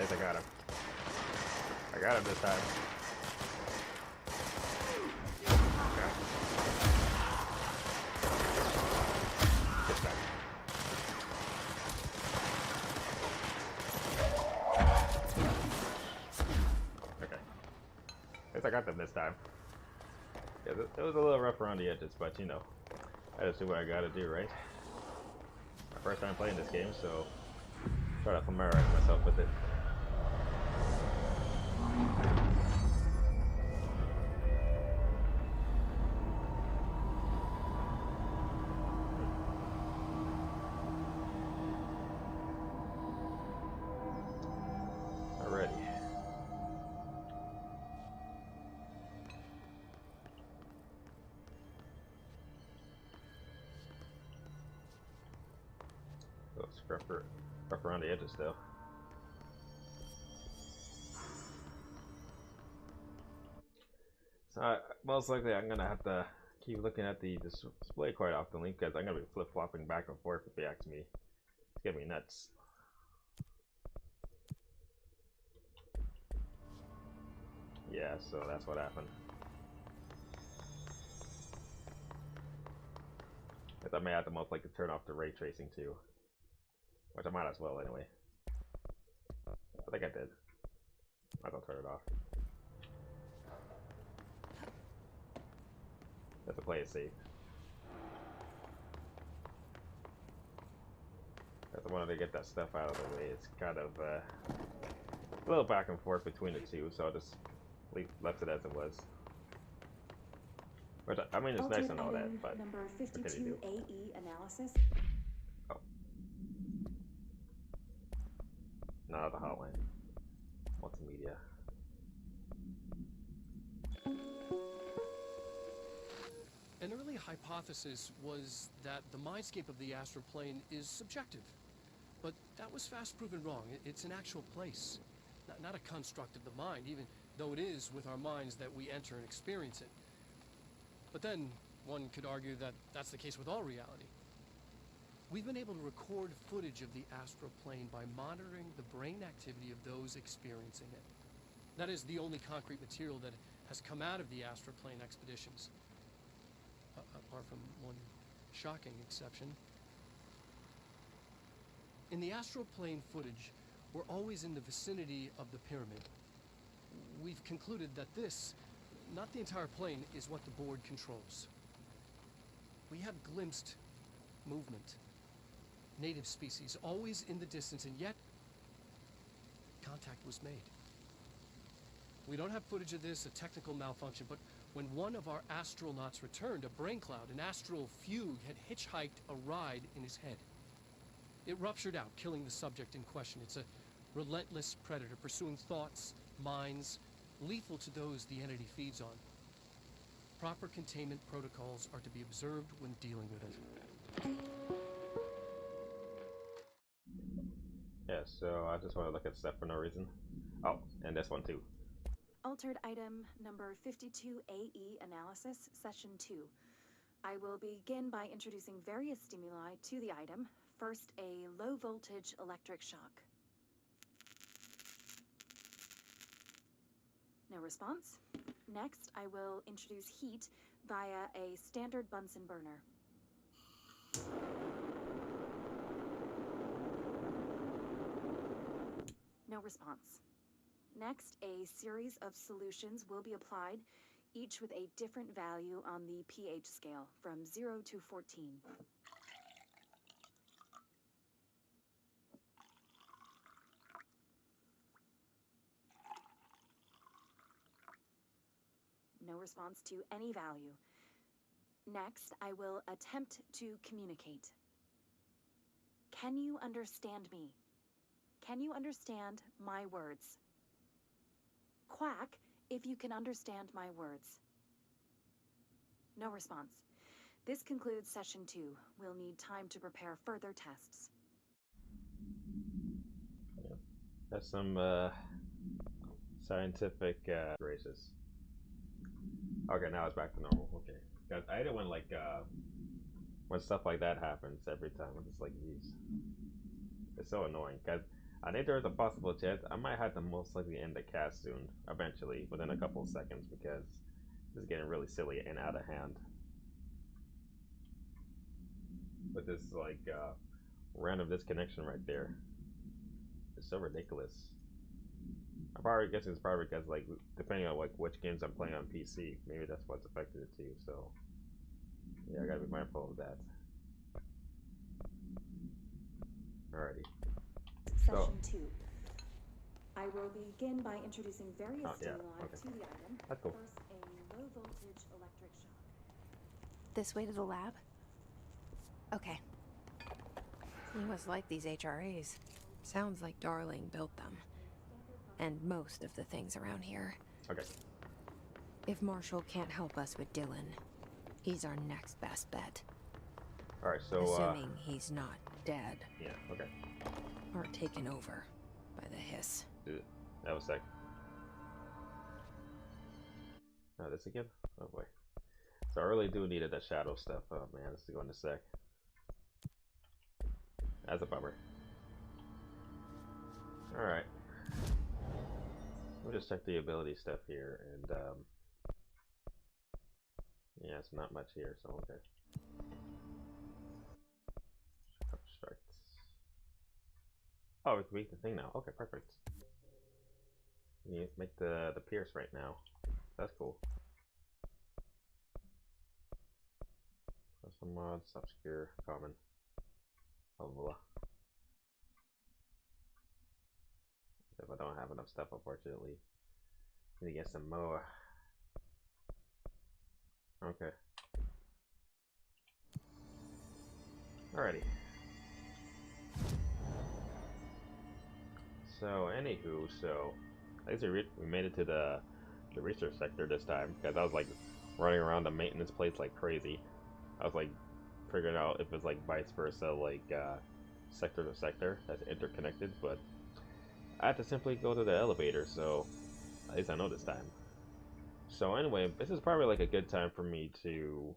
I got him. I got him this time. Okay. Get back. Okay. At least I got them this time. Yeah, it was a little rough around the edges, but you know, I just do what I gotta do, right? My first time playing this game, so try to familiarize myself with it. Rough around the edges though. So most likely I'm gonna have to keep looking at the display quite often because I'm gonna be flip-flopping back and forth if you ask me. It's getting me nuts. Yeah, so that's what happened. I may have to most likely turn off the ray tracing too. Which I might as well anyway. I think I did. I don't turn it off. Have to play it safe. I wanted to get that stuff out of the way. It's kind of a little back and forth between the two, so I'll just left it as it was. Which I mean, it's nice and all that, but number 52 AE analysis. Oh. Not the hotline. Multimedia. An early hypothesis was that the mindscape of the astral plane is subjective. But that was fast proven wrong. It's an actual place, not a construct of the mind, even though it is with our minds that we enter and experience it. But then, one could argue that that's the case with all reality. We've been able to record footage of the astral plane by monitoring the brain activity of those experiencing it. That is the only concrete material that has come out of the astral plane expeditions. Apart from one shocking exception. In the astral plane footage, we're always in the vicinity of the pyramid. We've concluded that this, not the entire plane, is what the board controls. We have glimpsed movement, native species, always in the distance, and yet contact was made. We don't have footage of this, a technical malfunction, but when one of our astronauts returned, a brain cloud, an astral fugue, had hitchhiked a ride in his head. It ruptured out, killing the subject in question. It's a relentless predator pursuing thoughts, minds, lethal to those the entity feeds on. Proper containment protocols are to be observed when dealing with it. Yeah, so I just want to look at stuff for no reason. Oh, and this one too. Altered item number 52 AE analysis, session 2. I will begin by introducing various stimuli to the item. First, a low voltage electric shock. No response. Next, I will introduce heat via a standard Bunsen burner. No response. Next, a series of solutions will be applied, each with a different value on the pH scale, from 0 to 14. No response to any value. Next, I will attempt to communicate. Can you understand me? Can you understand my words? Quack if you can understand my words. No response. This concludes session 2. We'll need time to prepare further tests. Yeah. That's some scientific races. Okay, now it's back to normal. Okay, guys, I hate it when when stuff like that happens every time. I'm just like, geez, it's so annoying. Cause I think there's a possible chance I might have to most likely end the cast soon, eventually, within a couple of seconds, because this is getting really silly and out of hand. With this random disconnection right there, it's so ridiculous. I'm probably guessing it's probably because depending on which games I'm playing on PC, maybe that's what's affected it too. So yeah, I gotta be mindful of that. Alrighty. Session 2. I will begin by introducing various stimuli to the item. That's cool. First, a low voltage electric shock. This way to the lab? Okay. You must like these HRAs. Sounds like Darling built them. And most of the things around here. Okay. If Marshall can't help us with Dylan, he's our next best bet. Alright, so assuming he's not dead. Yeah, okay. Or taken over by the hiss. Dude, that was sick. Oh, this again? Oh boy. So I really do needed that shadow stuff. Oh man, this is going to sec. That's a bummer. Alright. We'll just check the ability stuff here, and yeah, it's not much here, so okay. Obstruct. Oh, we can make the thing now. Okay, perfect. You make the pierce right now. That's cool. Custom mods, obscure, common. Blah blah blah. If I don't have enough stuff, unfortunately, I need to get some more. Okay. Alrighty. So, anywho, I guess we made it to the research sector this time, because I was like running around the maintenance place like crazy. I was like figuring out if it's like vice versa, sector to sector that's interconnected, but I had to simply go to the elevator, so at least I know this time. So anyway, this is probably like a good time for me to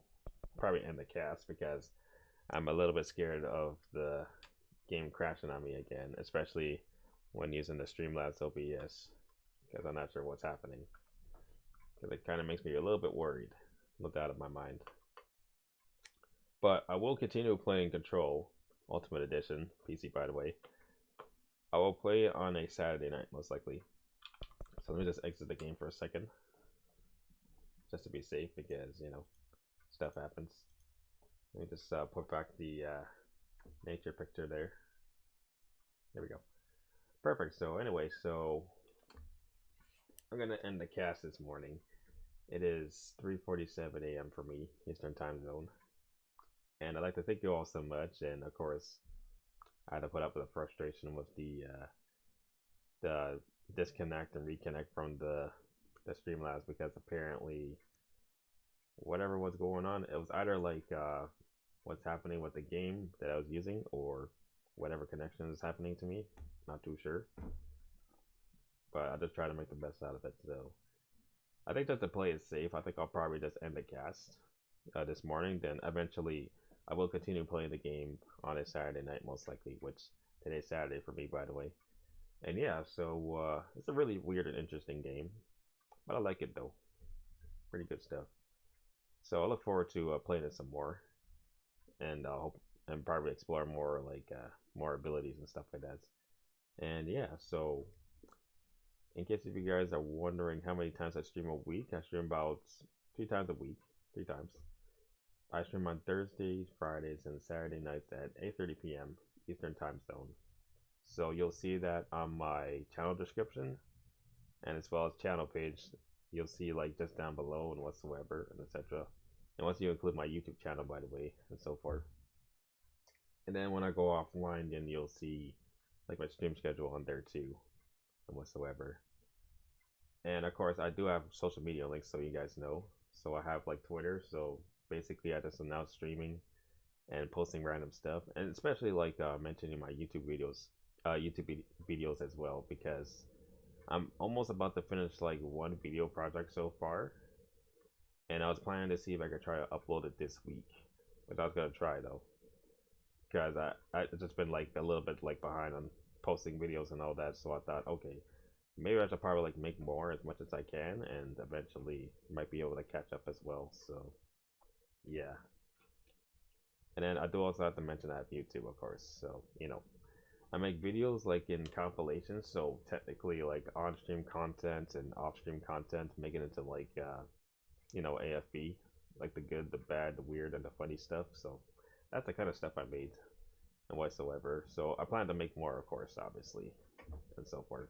probably end the cast, because I'm a little bit scared of the game crashing on me again, especially when using the Streamlabs OBS, because I'm not sure what's happening. Because it kind of makes me a little bit worried, no doubt in my mind. But I will continue playing Control Ultimate Edition, PC by the way. I will play it on a Saturday night, most likely. So let me just exit the game for a second, just to be safe, because, you know, stuff happens. Let me just put back the nature picture there. There we go. Perfect. So anyway, I'm gonna end the cast this morning. It is 3:47 a.m. for me, Eastern Time Zone. And I'd like to thank you all so much, and of course, I had to put up with the frustration with the disconnect and reconnect from the Streamlabs, because apparently whatever was going on, it was either what's happening with the game that I was using, or whatever connection is happening to me. Not too sure, but I just try to make the best out of it. So I think just to play it safe, I think I'll probably just end the cast this morning. Then eventually I will continue playing the game on a Saturday night, most likely, which today's Saturday for me, by the way. And yeah, so it's a really weird and interesting game, but I like it though. Pretty good stuff. So I look forward to playing it some more, and I hope and probably explore more more abilities and stuff like that. And yeah, so in case if you guys are wondering how many times I stream a week, I stream about 3 times a week, 3 times. I stream on Thursdays, Fridays, and Saturday nights at 8:30 p.m. Eastern Time Zone. So you'll see that on my channel description, and as well as channel page. You'll see just down below and whatsoever, and etc. And once you include my YouTube channel, by the way, and so forth. And then when I go offline, then you'll see like my stream schedule on there too, and whatsoever. And of course, I do have social media links so you guys know. So I have like Twitter. So basically, I just announce streaming and posting random stuff, and especially like mentioning my YouTube videos as well, because I'm almost about to finish like one video project so far, and I was planning to see if I could try to upload it this week, which I was gonna try though, because I just been like a little bit like behind on posting videos and all that. So I thought, okay, maybe I should probably like make more as much as I can, and eventually might be able to catch up as well. So yeah. And then I do also have to mention I have YouTube, of course. So, you know, I make videos like in compilations. So technically like on-stream content and off-stream content, making it into like, you know, AFB, like the good, the bad, the weird, and the funny stuff. So that's the kind of stuff I made and whatsoever. So I plan to make more, of course, obviously, and so forth.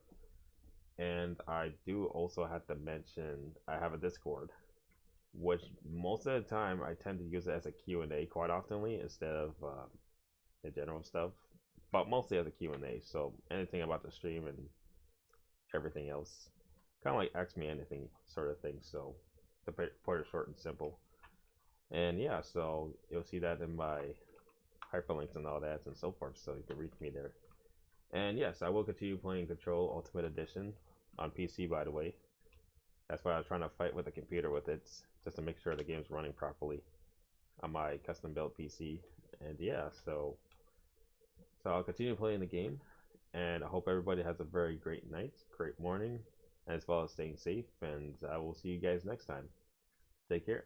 And I do also have to mention I have a Discord, which most of the time I tend to use it as a Q&A quite oftenly instead of the general stuff, but mostly as a Q&A. So anything about the stream and everything else, kind of like ask me anything sort of thing. So to put it short and simple. And yeah, so you'll see that in my hyperlinks and all that and so forth, so you can reach me there. And yes, I will continue playing Control Ultimate Edition on PC, by the way. That's why I was trying to fight with the computer with it, just to make sure the game's running properly on my custom built PC. And yeah, so I'll continue playing the game, and I hope everybody has a very great night, great morning, as well as staying safe, and I will see you guys next time. Take care.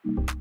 You